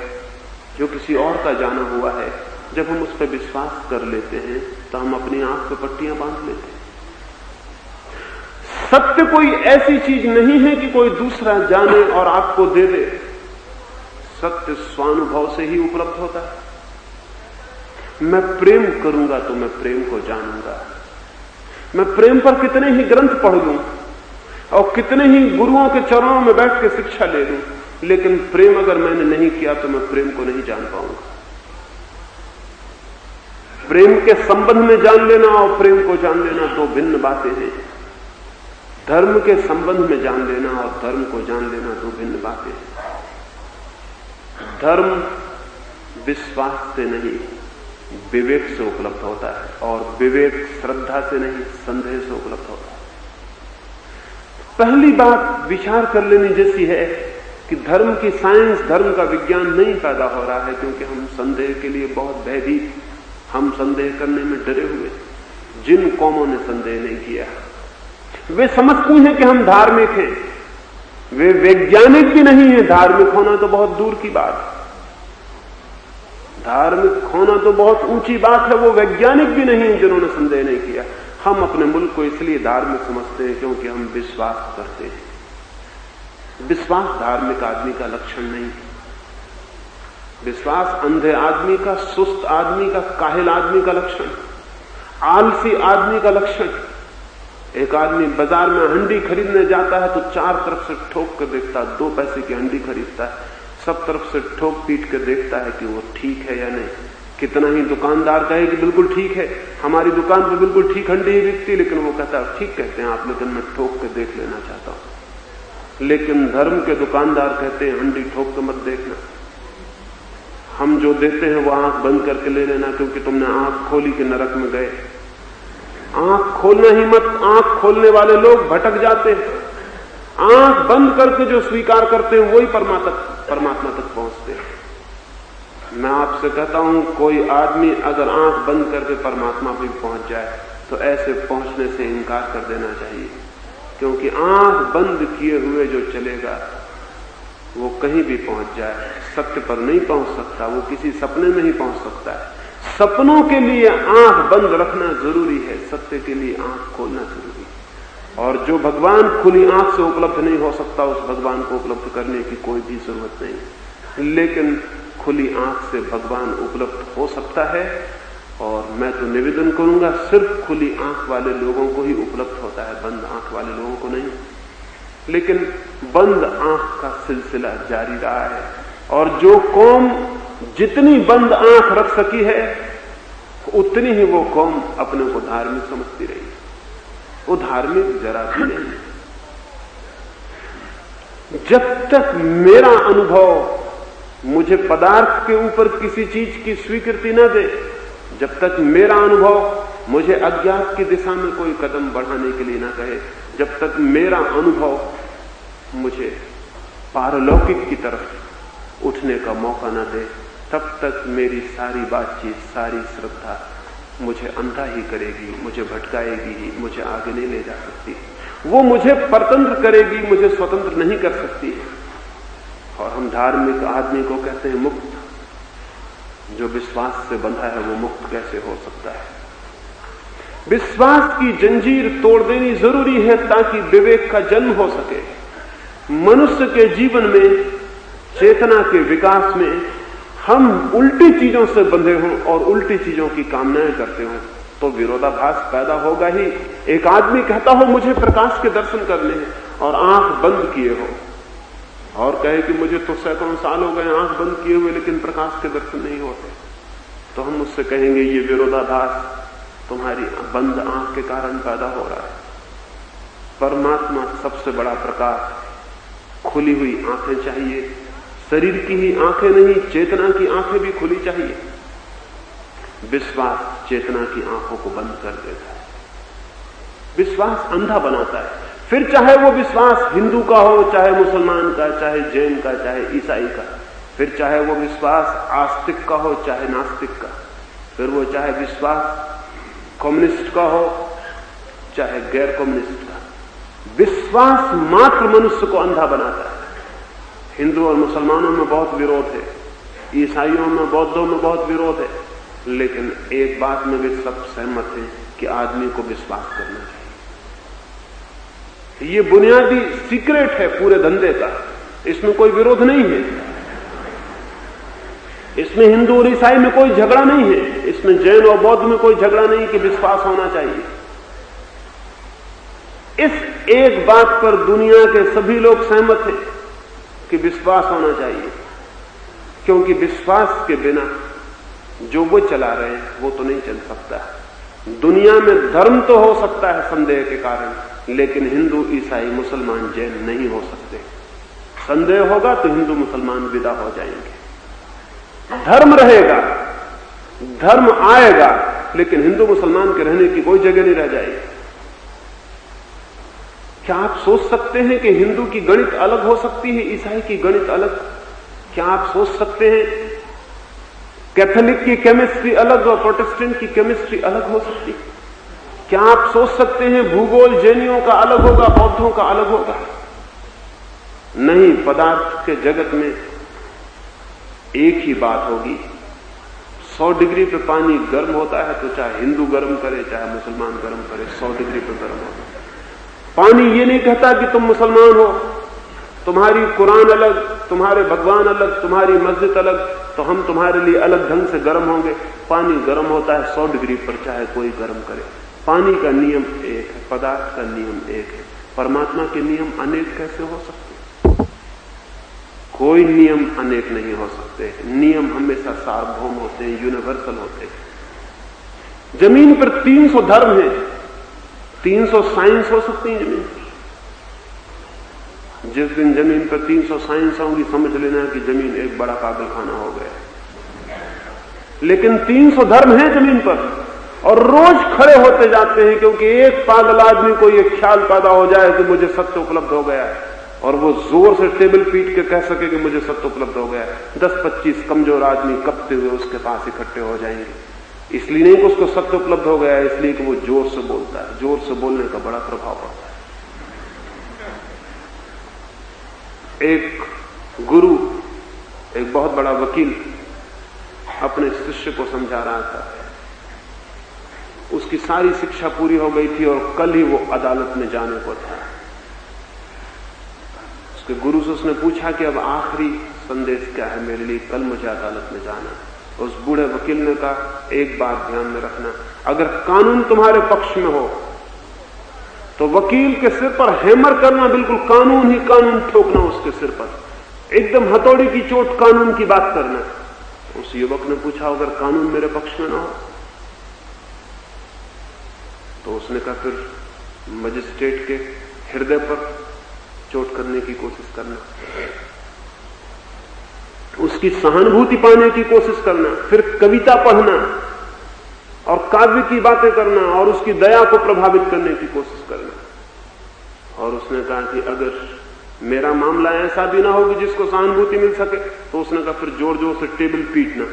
जो किसी और का जाना हुआ है, जब हम उस पर विश्वास कर लेते हैं तो हम अपनी आंख पे पट्टियां बांध लेते हैं। सत्य कोई ऐसी चीज नहीं है कि कोई दूसरा जाने और आपको दे दे। सत्य स्वानुभव से ही उपलब्ध होता है। मैं प्रेम करूंगा तो मैं प्रेम को जानूंगा। मैं प्रेम पर कितने ही ग्रंथ पढ़ लूं और कितने ही गुरुओं के चरणों में बैठ के शिक्षा ले लूं, लेकिन प्रेम अगर मैंने नहीं किया तो मैं प्रेम को नहीं जान पाऊंगा। प्रेम के संबंध में जान लेना और प्रेम को जान लेना दो भिन्न बातें हैं। धर्म के संबंध में जान लेना और धर्म को जान लेना दो भिन्न बातें हैं। धर्म विश्वास से नहीं, विवेक से उपलब्ध होता है, और विवेक श्रद्धा से नहीं, संदेह से उपलब्ध होता है। पहली बात विचार कर लेनी जैसी है कि धर्म की साइंस, धर्म का विज्ञान नहीं पैदा हो रहा है क्योंकि हम संदेह के लिए बहुत भयभीत, हम संदेह करने में डरे हुए। जिन कौमों ने संदेह नहीं किया वे समझती हैं कि हम धार्मिक हैं, वे वैज्ञानिक भी नहीं है। धार्मिक होना तो बहुत दूर की बात है, धार्मिक होना तो बहुत ऊंची बात है, वो वैज्ञानिक भी नहीं है जिन्होंने संदेह नहीं किया। हम अपने मुल्क को इसलिए धार्मिक समझते हैं क्योंकि हम विश्वास करते हैं। विश्वास धार्मिक आदमी का लक्षण नहीं है। विश्वास अंधे आदमी का, सुस्त आदमी का, काहिल आदमी का लक्षण, आलसी आदमी का लक्षण। एक आदमी बाजार में हंडी खरीदने जाता है तो चार तरफ से ठोक कर देखता है, 2 पैसे की हंडी खरीदता है, सब तरफ से ठोक पीट कर देखता है कि वो ठीक है या नहीं। कितना ही दुकानदार कहे कि बिल्कुल ठीक है, हमारी दुकान पर बिल्कुल ठीक हंडी ही बिकती, लेकिन वो कहता है ठीक कहते हैं आप, लेकिन मैं ठोक के देख लेना चाहता हूं। लेकिन धर्म के दुकानदार कहते हैं हंडी ठोक के मत देखना, हम जो देते हैं वो आंख बंद करके ले लेना, क्योंकि तुमने आंख खोली कि नरक में गए। आंख खोलना ही मत। आंख खोलने वाले लोग भटक जाते हैं। आंख बंद करके जो स्वीकार करते हैं वही परमात्मा तक पहुंचते हैं। मैं आपसे कहता हूं, कोई आदमी अगर आंख बंद करके परमात्मा पे पहुंच जाए तो ऐसे पहुंचने से इनकार कर देना चाहिए, क्योंकि आंख बंद किए हुए जो चलेगा वो कहीं भी पहुंच जाए, सत्य पर नहीं पहुंच सकता, वो किसी सपने में ही पहुंच सकता है। सपनों के लिए आंख बंद रखना जरूरी है, सत्य के लिए आंख खोलना जरूरी है। और जो भगवान खुली आंख से उपलब्ध नहीं हो सकता, उस भगवान को उपलब्ध करने की कोई भी जरूरत नहीं। लेकिन खुली आंख से भगवान उपलब्ध हो सकता है, और मैं तो निवेदन करूंगा सिर्फ खुली आंख वाले लोगों को ही उपलब्ध होता है, बंद आंख वाले लोगों को नहीं। लेकिन बंद आंख का सिलसिला जारी रहा है, और जो कौम जितनी बंद आंख रख सकी है उतनी ही वो कौम अपने को धार्मिक समझती रही। वो धार्मिक जरा भी नहीं। जब तक मेरा अनुभव मुझे पदार्थ के ऊपर किसी चीज की स्वीकृति न दे, जब तक मेरा अनुभव मुझे अज्ञात की दिशा में कोई कदम बढ़ाने के लिए न कहे, जब तक मेरा अनुभव मुझे पारलौकिक की तरफ उठने का मौका न दे, तब तक मेरी सारी बातचीत, सारी श्रद्धा मुझे अंधा ही करेगी, मुझे भटकाएगी ही, मुझे आगे नहीं ले जा सकती। वो मुझे परतंत्र करेगी, मुझे स्वतंत्र नहीं कर सकती। और हम धार्मिक आदमी को कहते हैं मुक्त। जो विश्वास से बंधा है वो मुक्त कैसे हो सकता है? विश्वास की जंजीर तोड़ देनी जरूरी है ताकि विवेक का जन्म हो सके। मनुष्य के जीवन में, चेतना के विकास में हम उल्टी चीजों से बंधे हों और उल्टी चीजों की कामनाएं करते हों तो विरोधाभास पैदा होगा ही। एक आदमी कहता हो मुझे प्रकाश के दर्शन करने हैं और आंख बंद किए हो, और कहे कि मुझे तो सैकड़ों साल हो गए आंख बंद किए हुए लेकिन प्रकाश के दर्शन नहीं होते, तो हम उससे कहेंगे ये विरोधाभास तुम्हारी बंद आंख के कारण पैदा हो रहा है। परमात्मा सबसे बड़ा प्रकाश, खुली हुई आंखें चाहिए, शरीर की ही आंखें नहीं, चेतना की आंखें भी खुली चाहिए। विश्वास चेतना की आंखों को बंद कर देता है, विश्वास अंधा बनाता है। फिर चाहे वो विश्वास हिंदू का हो, चाहे मुसलमान का, चाहे जैन का, चाहे ईसाई का, फिर चाहे वो विश्वास आस्तिक का हो, चाहे नास्तिक का, फिर वो चाहे विश्वास कम्युनिस्ट का हो, चाहे गैर कम्युनिस्ट का। विश्वास मात्र मनुष्य को अंधा बनाता है। हिंदू और मुसलमानों में बहुत विरोध है, ईसाइयों में, बौद्धों में बहुत विरोध है, लेकिन एक बात में वे सब सहमत हैं कि आदमी को विश्वास करना चाहिए। ये बुनियादी सीक्रेट है पूरे धंधे का, इसमें कोई विरोध नहीं है। इसमें हिंदू और ईसाई में कोई झगड़ा नहीं है, इसमें जैन और बौद्ध में कोई झगड़ा नहीं कि विश्वास होना चाहिए। इस एक बात पर दुनिया के सभी लोग सहमत हैं कि विश्वास होना चाहिए, क्योंकि विश्वास के बिना जो वो चला रहे हैं वो तो नहीं चल सकता। दुनिया में धर्म तो हो सकता है संदेह के कारण, लेकिन हिंदू, ईसाई, मुसलमान, जैन नहीं हो सकते। संदेह होगा तो हिंदू मुसलमान विदा हो जाएंगे। धर्म रहेगा, धर्म आएगा, लेकिन हिंदू मुसलमान के रहने की कोई जगह नहीं रह जाएगी। क्या आप सोच सकते हैं कि हिंदू की गणित अलग हो सकती है, ईसाई की गणित अलग? क्या आप सोच सकते हैं कैथोलिक की केमिस्ट्री अलग और प्रोटेस्टेंट की केमिस्ट्री अलग हो सकती है? क्या आप सोच सकते हैं भूगोल जैनियों का अलग होगा, बौद्धों का अलग होगा? नहीं, पदार्थ के जगत में एक ही बात होगी। 100 डिग्री पे पानी गर्म होता है तो चाहे हिंदू गर्म करे चाहे मुसलमान गर्म करे, 100 डिग्री पे गर्म होता है। पानी ये नहीं कहता कि तुम मुसलमान हो, तुम्हारी कुरान अलग, तुम्हारे भगवान अलग, तुम्हारी मस्जिद अलग, तो हम तुम्हारे लिए अलग ढंग से गर्म होंगे। पानी गर्म होता है 100 डिग्री पर, चाहे कोई गर्म करे। पानी का नियम एक है, पदार्थ का नियम एक है। परमात्मा के नियम अनेक कैसे हो सकते? कोई नियम अनेक नहीं हो सकते। नियम हमेशा सार्वभौम होते हैं, यूनिवर्सल होते हैं। जमीन पर 300 धर्म हैं, 300 साइंस हो सकती है जमीन पर। जिस दिन जमीन पर 300 साइंस होंगी, समझ लेना कि जमीन एक बड़ा पागलखाना हो गया। लेकिन 300 धर्म हैं जमीन पर, और रोज खड़े होते जाते हैं, क्योंकि एक पागल आदमी को यह ख्याल पैदा हो जाए कि मुझे सत्य उपलब्ध हो गया है, और वो जोर से टेबल पीट के कह सके कि मुझे सत्य उपलब्ध हो गया है। 10-25 कमजोर आदमी कपते हुए उसके पास इकट्ठे हो जाएंगे। इसलिए नहीं कि उसको सत्य उपलब्ध हो गया है, इसलिए कि वो जोर से बोलता है। जोर से बोलने का बड़ा प्रभाव पड़ता है। एक गुरु, एक बहुत बड़ा वकील अपने शिष्य को समझा रहा था। उसकी सारी शिक्षा पूरी हो गई थी और कल ही वो अदालत में जाने को था। उसके गुरु से उसने पूछा कि अब आखिरी संदेश क्या है मेरे लिए, कल मुझे अदालत में जाना है। उस बूढ़े वकील ने कहा, एक बात ध्यान में रखना, अगर कानून तुम्हारे पक्ष में हो तो वकील के सिर पर हैमर करना, बिल्कुल कानून ही कानून ठोकना उसके सिर पर, एकदम हथौड़ी की चोट कानून की बात करना। उस युवक ने पूछा, अगर कानून मेरे पक्ष में ना हो? तो उसने कहा, फिर मजिस्ट्रेट के हृदय पर चोट करने की कोशिश करना, उसकी सहानुभूति पाने की कोशिश करना, फिर कविता पढ़ना और काव्य की बातें करना और उसकी दया को प्रभावित करने की कोशिश करना। और उसने कहा कि अगर मेरा मामला ऐसा भी ना हो कि जिसको सहानुभूति मिल सके, तो उसने कहा फिर जोर जोर से टेबल पीटना,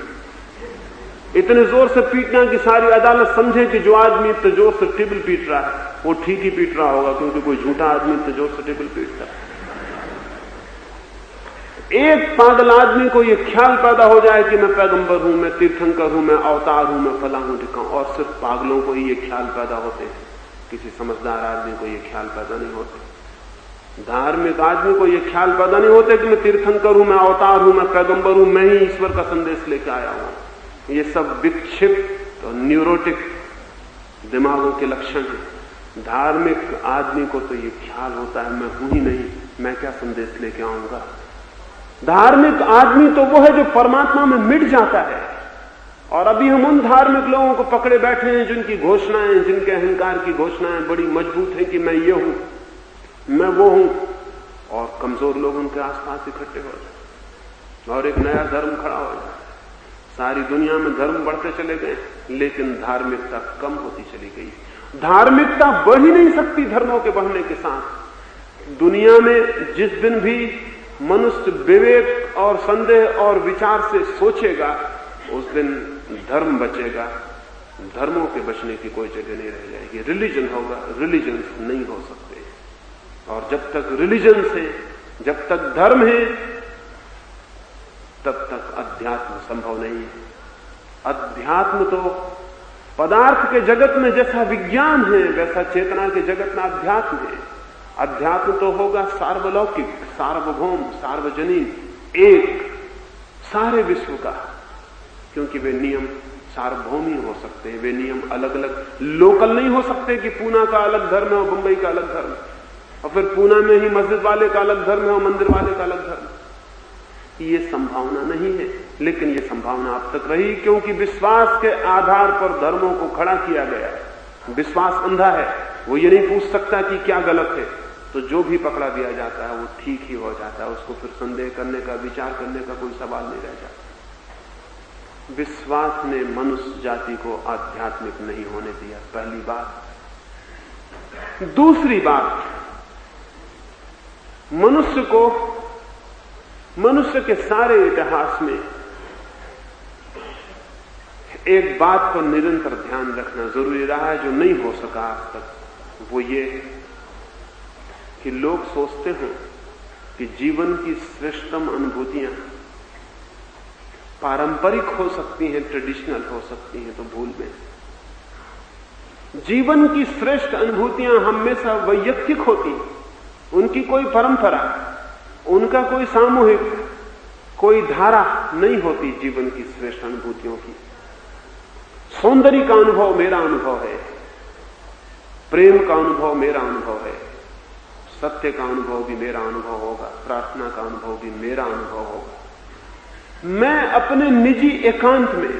इतने जोर से पीटना कि सारी अदालत समझे कि जो आदमी इतने जोर से टेबल पीट रहा है वो ठीक ही पीट रहा होगा, क्योंकि कोई झूठा आदमी इतने जोर से टेबल पीटता है। एक पागल आदमी को यह ख्याल पैदा हो जाए कि मैं पैगंबर हूं, मैं तीर्थंकर हूं, मैं अवतार हूं, मैं फला हूं, ढिका हूं, और सिर्फ पागलों को ही ये ख्याल पैदा होते हैं, किसी समझदार आदमी को ये ख्याल पैदा नहीं होते। धार्मिक आदमी को यह ख्याल पैदा नहीं होते कि मैं तीर्थंकर हूं, मैं अवतार हूं, मैं पैगंबर हूं, मैं ही ईश्वर का संदेश लेकर आया हूं। ये सब विक्षिप्त और न्यूरोटिक दिमागों के लक्षण हैं। धार्मिक आदमी को तो ये ख्याल होता है, मैं हूं ही नहीं, मैं क्या संदेश लेके आऊंगा। धार्मिक आदमी तो वो है जो परमात्मा में मिट जाता है। और अभी हम उन धार्मिक लोगों को पकड़े बैठे हैं जिनकी घोषणाएं, जिनके अहंकार की घोषणाएं बड़ी मजबूत हैं कि मैं ये हूं, मैं वो हूं, और कमजोर लोग उनके आसपास इकट्ठे हो जाए और एक नया धर्म खड़ा हो जाए। सारी दुनिया में धर्म बढ़ते चले गए, लेकिन धार्मिकता कम होती चली गई। धार्मिकता बढ़ ही नहीं सकती धर्मों के बढ़ने के साथ। दुनिया में जिस दिन भी मनुष्य विवेक और संदेह और विचार से सोचेगा, उस दिन धर्म बचेगा। धर्मों के बचने की कोई जगह नहीं रह जाएगी। रिलीजन होगा, रिलीजन नहीं हो सकते। और जब तक रिलीजन से, जब तक धर्म है, तब तक अध्यात्म संभव नहीं है। अध्यात्म तो पदार्थ के जगत में जैसा विज्ञान है वैसा चेतना के जगत में अध्यात्म है। अध्यात्म तो होगा सार्वलौकिक, सार्वभौम, सार्वजनीन, एक सारे विश्व का, क्योंकि वे नियम सार्वभौमी हो सकते हैं। वे नियम अलग अलग लोकल नहीं हो सकते कि पूना का अलग धर्म है और मुंबई का अलग धर्म है, और फिर पूना में ही मस्जिद वाले का अलग धर्म है और मंदिर वाले का अलग धर्म है। ये संभावना नहीं है, लेकिन ये संभावना अब तक रही क्योंकि विश्वास के आधार पर धर्मों को खड़ा किया गया। विश्वास अंधा है, वो ये नहीं पूछ सकता कि क्या गलत है, तो जो भी पकड़ा दिया जाता है वो ठीक ही हो जाता है। उसको फिर संदेह करने का, विचार करने का कोई सवाल नहीं रह जाता। विश्वास ने मनुष्य जाति को आध्यात्मिक नहीं होने दिया, पहली बात। दूसरी बात, मनुष्य के सारे इतिहास में एक बात पर निरंतर ध्यान रखना जरूरी रहा है जो नहीं हो सका आज तक। वो ये कि लोग सोचते हैं कि जीवन की श्रेष्ठतम अनुभूतियां पारंपरिक हो सकती हैं, ट्रेडिशनल हो सकती हैं, तो भूल में। जीवन की श्रेष्ठ अनुभूतियां हमेशा वैयक्तिक होती, उनकी कोई परंपरा, उनका कोई सामूहिक, कोई धारा नहीं होती। जीवन की श्रेष्ठ अनुभूतियों की सौंदर्य का अनुभव मेरा अनुभव है, प्रेम का अनुभव मेरा अनुभव है, सत्य का अनुभव भी मेरा अनुभव होगा, प्रार्थना का अनुभव भी मेरा अनुभव होगा। मैं अपने निजी एकांत में,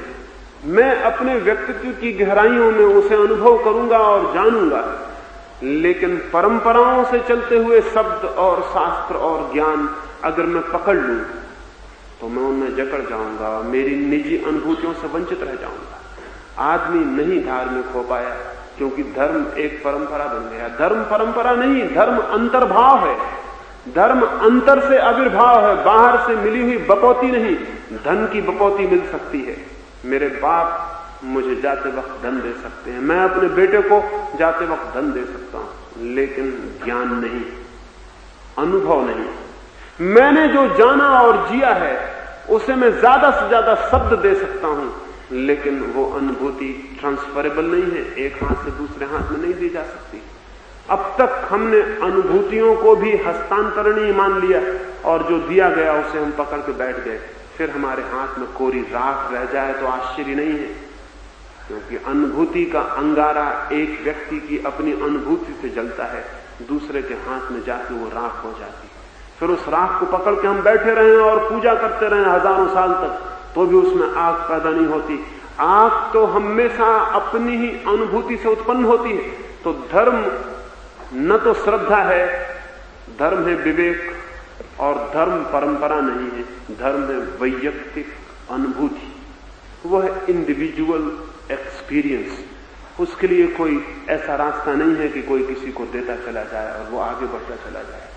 मैं अपने व्यक्तित्व की गहराइयों में उसे अनुभव करूंगा और जानूंगा, लेकिन परंपराओं से चलते हुए शब्द और शास्त्र और ज्ञान अगर मैं पकड़ लूं तो मैं उनमें जकड़ जाऊंगा और मेरी निजी अनुभूतियों से वंचित रह जाऊंगा। आदमी नहीं धार्मिक हो पाया क्योंकि धर्म एक परंपरा बन गया। धर्म परंपरा नहीं, धर्म अंतर्भाव है। धर्म अंतर से आविर्भाव है, बाहर से मिली हुई बपौती नहीं। धन की बपौती मिल सकती है, मेरे बाप मुझे जाते वक्त धन दे सकते हैं, मैं अपने बेटे को जाते वक्त धन दे सकता हूं, लेकिन ज्ञान नहीं, अनुभव नहीं। मैंने जो जाना और जिया है उसे मैं ज्यादा से ज्यादा शब्द दे सकता हूं, लेकिन वो अनुभूति ट्रांसफरेबल नहीं है, एक हाथ से दूसरे हाथ में नहीं दी जा सकती। अब तक हमने अनुभूतियों को भी हस्तांतरणीय मान लिया और जो दिया गया उसे हम पकड़ के बैठ गए। फिर हमारे हाथ में कोरी राख रह जाए तो आश्चर्य नहीं है, क्योंकि अनुभूति का अंगारा एक व्यक्ति की अपनी अनुभूति से जलता है, दूसरे के हाथ में जाके वो राख हो जाती है। फिर उस राख को पकड़ के हम बैठे रहे और पूजा करते रहे हजारों साल तक, तो भी उसमें आग पैदा नहीं होती। आग तो हमेशा अपनी ही अनुभूति से उत्पन्न होती है। तो धर्म न तो श्रद्धा है, धर्म है विवेक, और धर्म परंपरा नहीं है, धर्म है वैयक्तिक अनुभूति, वो है इंडिविजुअल एक्सपीरियंस। उसके लिए कोई ऐसा रास्ता नहीं है कि कोई किसी को देता चला जाए और वो आगे बढ़ता चला जाए।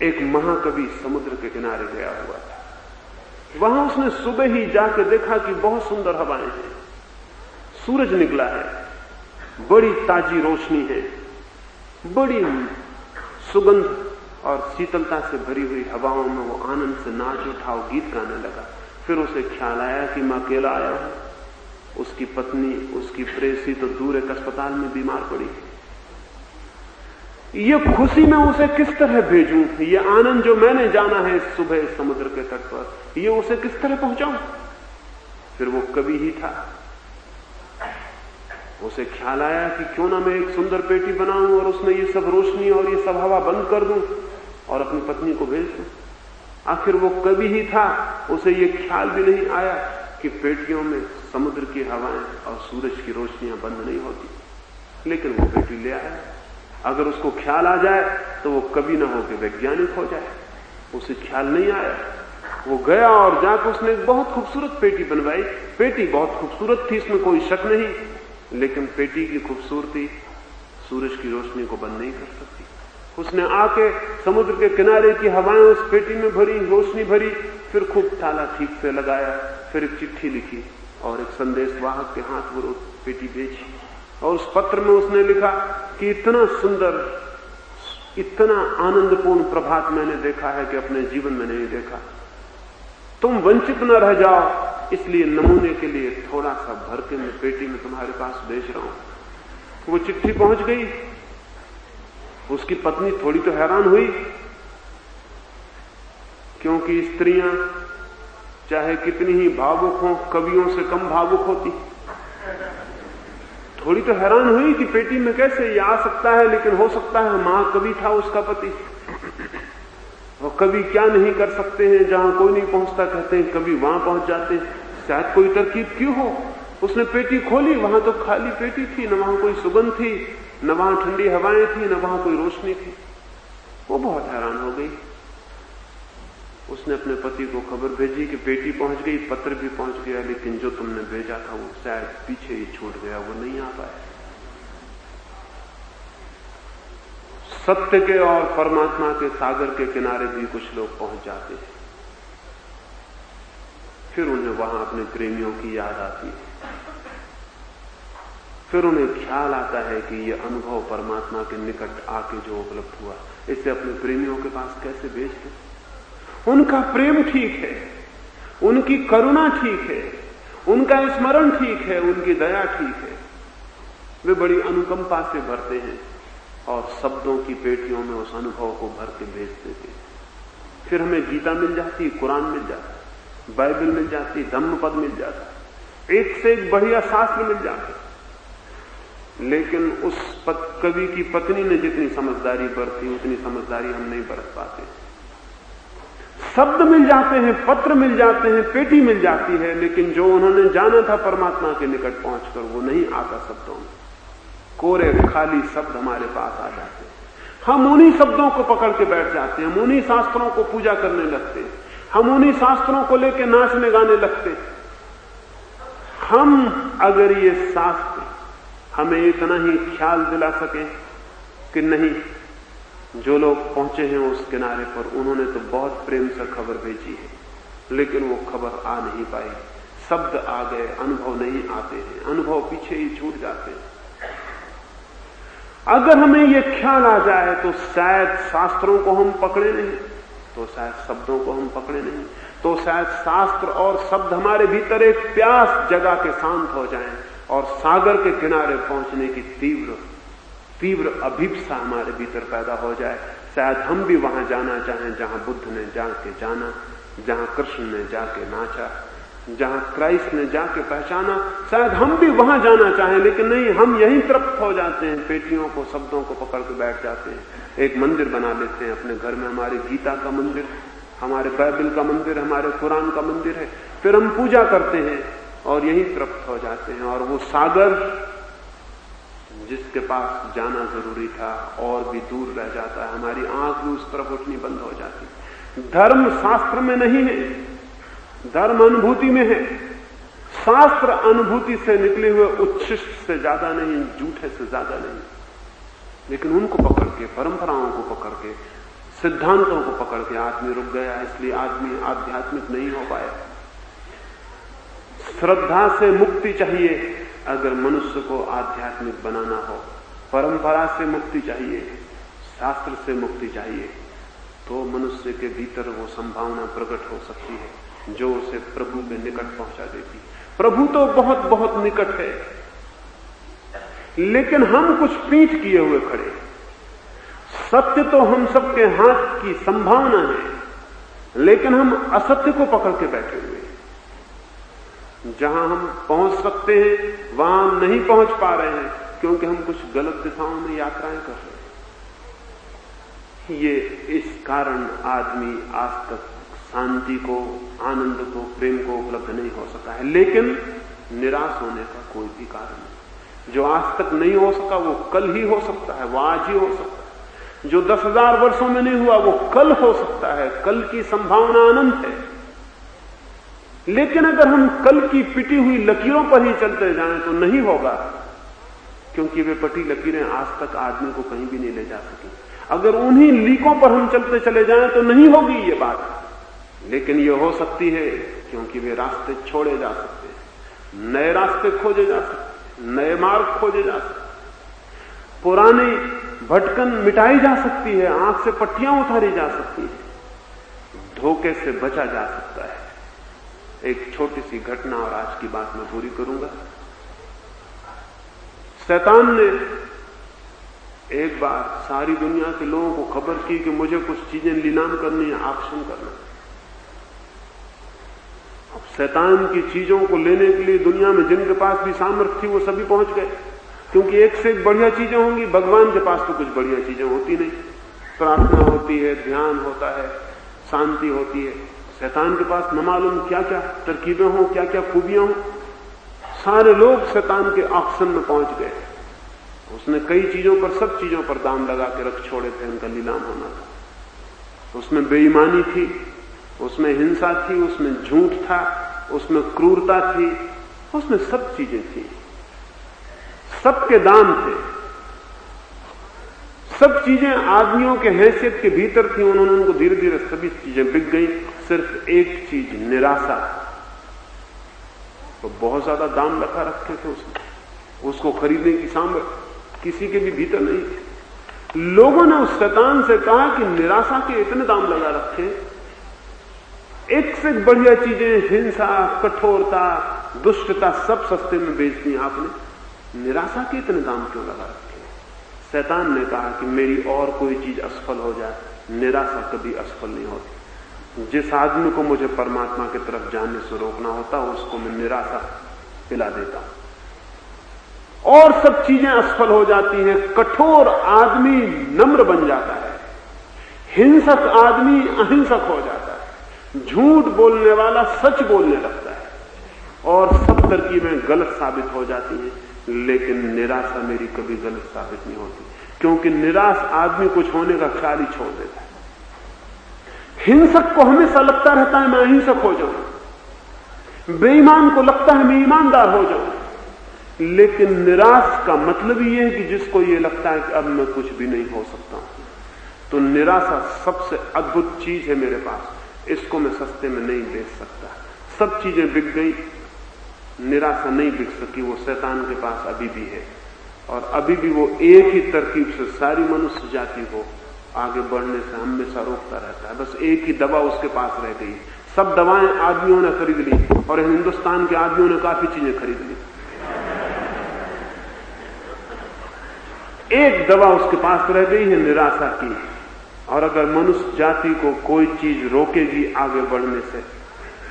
एक महाकवि समुद्र के किनारे गया हुआ था। वहां उसने सुबह ही जाकर देखा कि बहुत सुंदर हवाएं हैं, सूरज निकला है, बड़ी ताजी रोशनी है, बड़ी सुगंध और शीतलता से भरी हुई हवाओं में वो आनंद से नाच उठा और गीत गाने लगा। फिर उसे ख्याल आया कि मैं अकेला आया हूं, उसकी पत्नी, उसकी प्रेयसी तो दूर एक अस्पताल में बीमार पड़ी। ये खुशी मैं उसे किस तरह भेजूं, ये आनंद जो मैंने जाना है सुबह समुद्र के तट पर, ये उसे किस तरह पहुंचाऊं। फिर वो कवि ही था, उसे ख्याल आया कि क्यों ना मैं एक सुंदर पेटी बनाऊं और उसमें ये सब रोशनी और ये सब हवा बंद कर दूं और अपनी पत्नी को भेज दूं। आखिर वो कवि ही था, उसे ये ख्याल भी नहीं आया कि पेटियों में समुद्र की हवाएं और सूरज की रोशनियां बंद नहीं होती, लेकिन वो पेटी ले आया। अगर उसको ख्याल आ जाए तो वो कवि ना होकर वैज्ञानिक हो जाए, उसे ख्याल नहीं आया। वो गया और जाकर उसने एक बहुत खूबसूरत पेटी बनवाई। पेटी बहुत खूबसूरत थी, इसमें कोई शक नहीं, लेकिन पेटी की खूबसूरती सूरज की रोशनी को बंद नहीं कर सकती। उसने आके समुद्र के किनारे की हवाएं उस पेटी में भरी, रोशनी भरी, फिर खूब ताला ठीक से लगाया, फिर एक चिट्ठी लिखी और एक संदेश वाहक के हाथ वो पेटी भेजी। और उस पत्र में उसने लिखा कि इतना सुंदर, इतना आनंदपूर्ण प्रभात मैंने देखा है कि अपने जीवन में नहीं देखा। तुम वंचित न रह जाओ, इसलिए नमूने के लिए थोड़ा सा भर के मैं पेटी में तुम्हारे पास भेज रहा हूं। वो चिट्ठी पहुंच गई। उसकी पत्नी थोड़ी तो हैरान हुई, क्योंकि स्त्रियां चाहे कितनी ही भावुक हों, कवियों से कम भावुक होती। थोड़ी तो हैरान हुई कि पेटी में कैसे ये आ सकता है, लेकिन हो सकता है महाकवि था उसका पति। और कवि क्या नहीं कर सकते हैं, जहां कोई नहीं पहुंचता कहते हैं कवि वहां पहुंच जाते हैं। शायद कोई तरकीब क्यों हो। उसने पेटी खोली, वहां तो खाली पेटी थी, न वहां कोई सुगंध थी, न वहां ठंडी हवाएं थी, न वहां कोई रोशनी थी। वो बहुत हैरान हो गई। उसने अपने पति को खबर भेजी कि पेटी पहुंच गई, पत्र भी पहुंच गया, लेकिन जो तुमने भेजा था वो शायद पीछे ही छूट गया, वो नहीं आ पाया। सत्य के और परमात्मा के सागर के किनारे भी कुछ लोग पहुंच जाते हैं, फिर उन्हें वहां अपने प्रेमियों की याद आती है, फिर उन्हें ख्याल आता है कि ये अनुभव परमात्मा के निकट आके जो उपलब्ध हुआ, इसे अपने प्रेमियों के पास कैसे भेज दें। उनका प्रेम ठीक है, उनकी करुणा ठीक है, उनका स्मरण ठीक है, उनकी दया ठीक है। वे बड़ी अनुकंपा से भरते हैं और शब्दों की पेटियों में उस अनुभव को भर के भेज देते हैं। फिर हमें गीता मिल जाती, कुरान मिल जाता, बाइबल मिल जाती, धम्मपद मिल जाता, एक से एक बढ़िया शास्त्र मिल जाते। लेकिन उस कवि की पत्नी ने जितनी समझदारी बरती, उतनी समझदारी हम नहीं बरत पाते। शब्द मिल जाते हैं, पत्र मिल जाते हैं, पेटी मिल जाती है, लेकिन जो उन्होंने जाना था परमात्मा के निकट पहुंचकर, वो नहीं आता शब्दों में। कोरे खाली शब्द हमारे पास आ जाते हैं, हम उन्हीं शब्दों को पकड़ के बैठ जाते हैं, हम उन्हीं शास्त्रों को पूजा करने लगते हैं, हम उन्हीं शास्त्रों को लेकर नाचने गाने लगते हैं। हम अगर ये शास्त्र हमें इतना ही ख्याल दिला सके कि नहीं, जो लोग पहुंचे हैं उस किनारे पर, उन्होंने तो बहुत प्रेम से खबर भेजी है, लेकिन वो खबर आ नहीं पाई। शब्द आ गए, अनुभव नहीं आते हैं, अनुभव पीछे ही छूट जाते हैं। अगर हमें ये ख्याल आ जाए तो शायद शास्त्रों को हम पकड़े नहीं, तो शायद शब्दों को हम पकड़े नहीं, तो शायद शास्त्र और शब्द हमारे भीतर एक प्यास जगा के शांत हो जाएं और सागर के किनारे पहुंचने की तीव्र अभिप्सा हमारे भीतर पैदा हो जाए। शायद हम भी वहां जाना चाहें जहां बुद्ध ने जाके जाना, जहां कृष्ण ने जाके नाचा, जहां क्राइस्ट ने जाके पहचाना। शायद हम भी वहां जाना चाहें, लेकिन नहीं, हम यहीं तृप्त हो जाते हैं, पेटियों को, शब्दों को पकड़ के बैठ जाते हैं। एक मंदिर बना लेते हैं अपने घर में, हमारे गीता का मंदिर, हमारे बाइबल का मंदिर, हमारे कुरान का मंदिर है। फिर हम पूजा करते हैं और यहीं तृप्त हो जाते हैं। और वो सागर जिसके पास जाना जरूरी था और भी दूर रह जाता है, हमारी आंख भी उस तरफ उठनी बंद हो जाती है। धर्म शास्त्र में नहीं है, धर्म अनुभूति में है। शास्त्र अनुभूति से निकले हुए उच्छिष्ट से ज्यादा नहीं, झूठे से ज्यादा नहीं, लेकिन उनको पकड़ के, परंपराओं को पकड़ के, सिद्धांतों को पकड़ के आदमी रुक गया, इसलिए आदमी आध्यात्मिक नहीं हो पाया। श्रद्धा से मुक्ति चाहिए अगर मनुष्य को आध्यात्मिक बनाना हो, परंपरा से मुक्ति चाहिए, शास्त्र से मुक्ति चाहिए, तो मनुष्य के भीतर वो संभावना प्रकट हो सकती है जो उसे प्रभु के निकट पहुंचा देती। प्रभु तो बहुत बहुत निकट है, लेकिन हम कुछ पीठ किए हुए खड़े। सत्य तो हम सबके हाथ की संभावना है, लेकिन हम असत्य को पकड़ के बैठे हुए। जहां हम पहुंच सकते हैं वहां हम नहीं पहुंच पा रहे हैं, क्योंकि हम कुछ गलत दिशाओं में यात्राएं कर रहे हैं। ये इस कारण आदमी आज तक शांति को, आनंद को, प्रेम को उपलब्ध नहीं हो सका है। लेकिन निराश होने का कोई भी कारण नहीं। जो आज तक नहीं हो सका वो कल ही हो सकता है, वो आज ही हो सकता है। जो 10,000 वर्षों में नहीं हुआ वो कल हो सकता है। कल की संभावना अनंत है। लेकिन अगर हम कल की पिटी हुई लकीरों पर ही चलते जाएं तो नहीं होगा, क्योंकि वे पटी लकीरें आज तक आदमी को कहीं भी नहीं ले जा सकी। अगर उन्हीं लीकों पर हम चलते चले जाएं तो नहीं होगी ये बात, लेकिन ये हो सकती है क्योंकि वे रास्ते छोड़े जा सकते हैं, नए रास्ते खोजे जा सकते हैं, नए मार्ग खोजे जा सकते, पुरानी भटकन मिटाई जा सकती है, आंख से पट्टियां उतारी जा सकती है, धोखे से बचा जा सकता है। एक छोटी सी घटना और आज की बात मैं पूरी करूंगा। शैतान ने एक बार सारी दुनिया के लोगों को खबर की कि मुझे कुछ चीजें नीलाम करनी है, ऑक्शन करना। अब शैतान की चीजों को लेने के लिए दुनिया में जिनके पास भी सामर्थ्य थी वो सभी पहुंच गए, क्योंकि एक से एक बढ़िया चीजें होंगी। भगवान के पास तो कुछ बढ़िया चीजें होती नहीं, प्रार्थना होती है, ध्यान होता है, शांति होती है। शैतान के पास न मालूम क्या क्या तरकीबें हों, क्या क्या खूबियां हों। सारे लोग शैतान के ऑक्शन में पहुंच गए। उसने कई चीजों पर, सब चीजों पर दाम लगा के रख छोड़े थे, उनका नीलाम होना था। उसमें बेईमानी थी, उसमें हिंसा थी, उसमें झूठ था, उसमें क्रूरता थी, उसमें सब चीजें थी, सबके दाम थे। सब चीजें आदमियों के हैसियत के भीतर थी। उन्होंने उनको धीरे धीरे सभी चीजें बिक गई। सिर्फ एक चीज, निराशा, तो बहुत ज्यादा दाम लगा रखे थे उसने। उसको खरीदने की सामर्थ्य किसी के भी भीतर नहीं थी। लोगों ने उस शैतान से कहा कि निराशा के इतने दाम लगा रखे, एक से बढ़िया चीजें, हिंसा, कठोरता, दुष्टता सब सस्ते में बेच दी आपने, निराशा के इतने दाम क्यों लगा रखे? शैतान ने कहा कि मेरी और कोई चीज असफल हो जाए, निराशा कभी असफल नहीं होती। जिस आदमी को मुझे परमात्मा की तरफ जाने से रोकना होता उसको मैं निराशा पिला देता, और सब चीजें असफल हो जाती हैं। कठोर आदमी नम्र बन जाता है, हिंसक आदमी अहिंसक हो जाता है, झूठ बोलने वाला सच बोलने लगता है, और सब तरकीबें गलत साबित हो जाती हैं। लेकिन निराशा मेरी कभी गलत साबित नहीं होती, क्योंकि निराश आदमी कुछ होने का ख्याल ही छोड़ देता है। हिंसक को हमेशा लगता रहता है मैं अहिंसक हो जाऊं, बेईमान को लगता है मैं ईमानदार हो जाऊं। लेकिन निराश का मतलब ये है कि जिसको ये लगता है कि अब मैं कुछ भी नहीं हो सकता हूं। तो निराशा सबसे अद्भुत चीज है मेरे पास, इसको मैं सस्ते में नहीं बेच सकता। सब चीजें बिक गई, निराशा नहीं बिक सकी। वो शैतान के पास अभी भी है, और अभी भी वो एक ही तरकीब से सारी मनुष्य जाति को आगे बढ़ने से हमेशा रोकता रहता है। बस एक ही दवा उसके पास रह गई। सब दवाएं आदमियों ने खरीद ली, और हिंदुस्तान के आदमियों ने काफी चीजें खरीद ली। एक दवा उसके पास रह गई है, निराशा की। और अगर मनुष्य जाति को कोई चीज रोकेगी आगे बढ़ने से,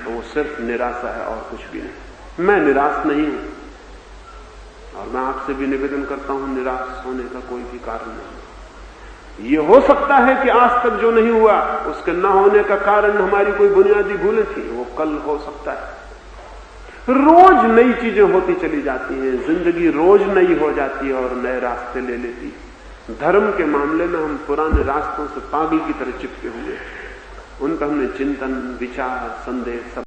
तो वो सिर्फ निराशा है और कुछ भी नहीं। मैं निराश नहीं हूं, और मैं आपसे भी निवेदन करता हूं, निराश होने का कोई भी कारण नहीं। ये हो सकता है कि आज तक जो नहीं हुआ उसके न होने का कारण हमारी कोई बुनियादी भूलें थी, वो कल हो सकता है। रोज नई चीजें होती चली जाती हैं, जिंदगी रोज नई हो जाती है और नए रास्ते ले लेती है। धर्म के मामले में हम पुराने रास्तों से पागल की तरह चिपके हुए, उन पर हमने चिंतन, विचार, संदेह सब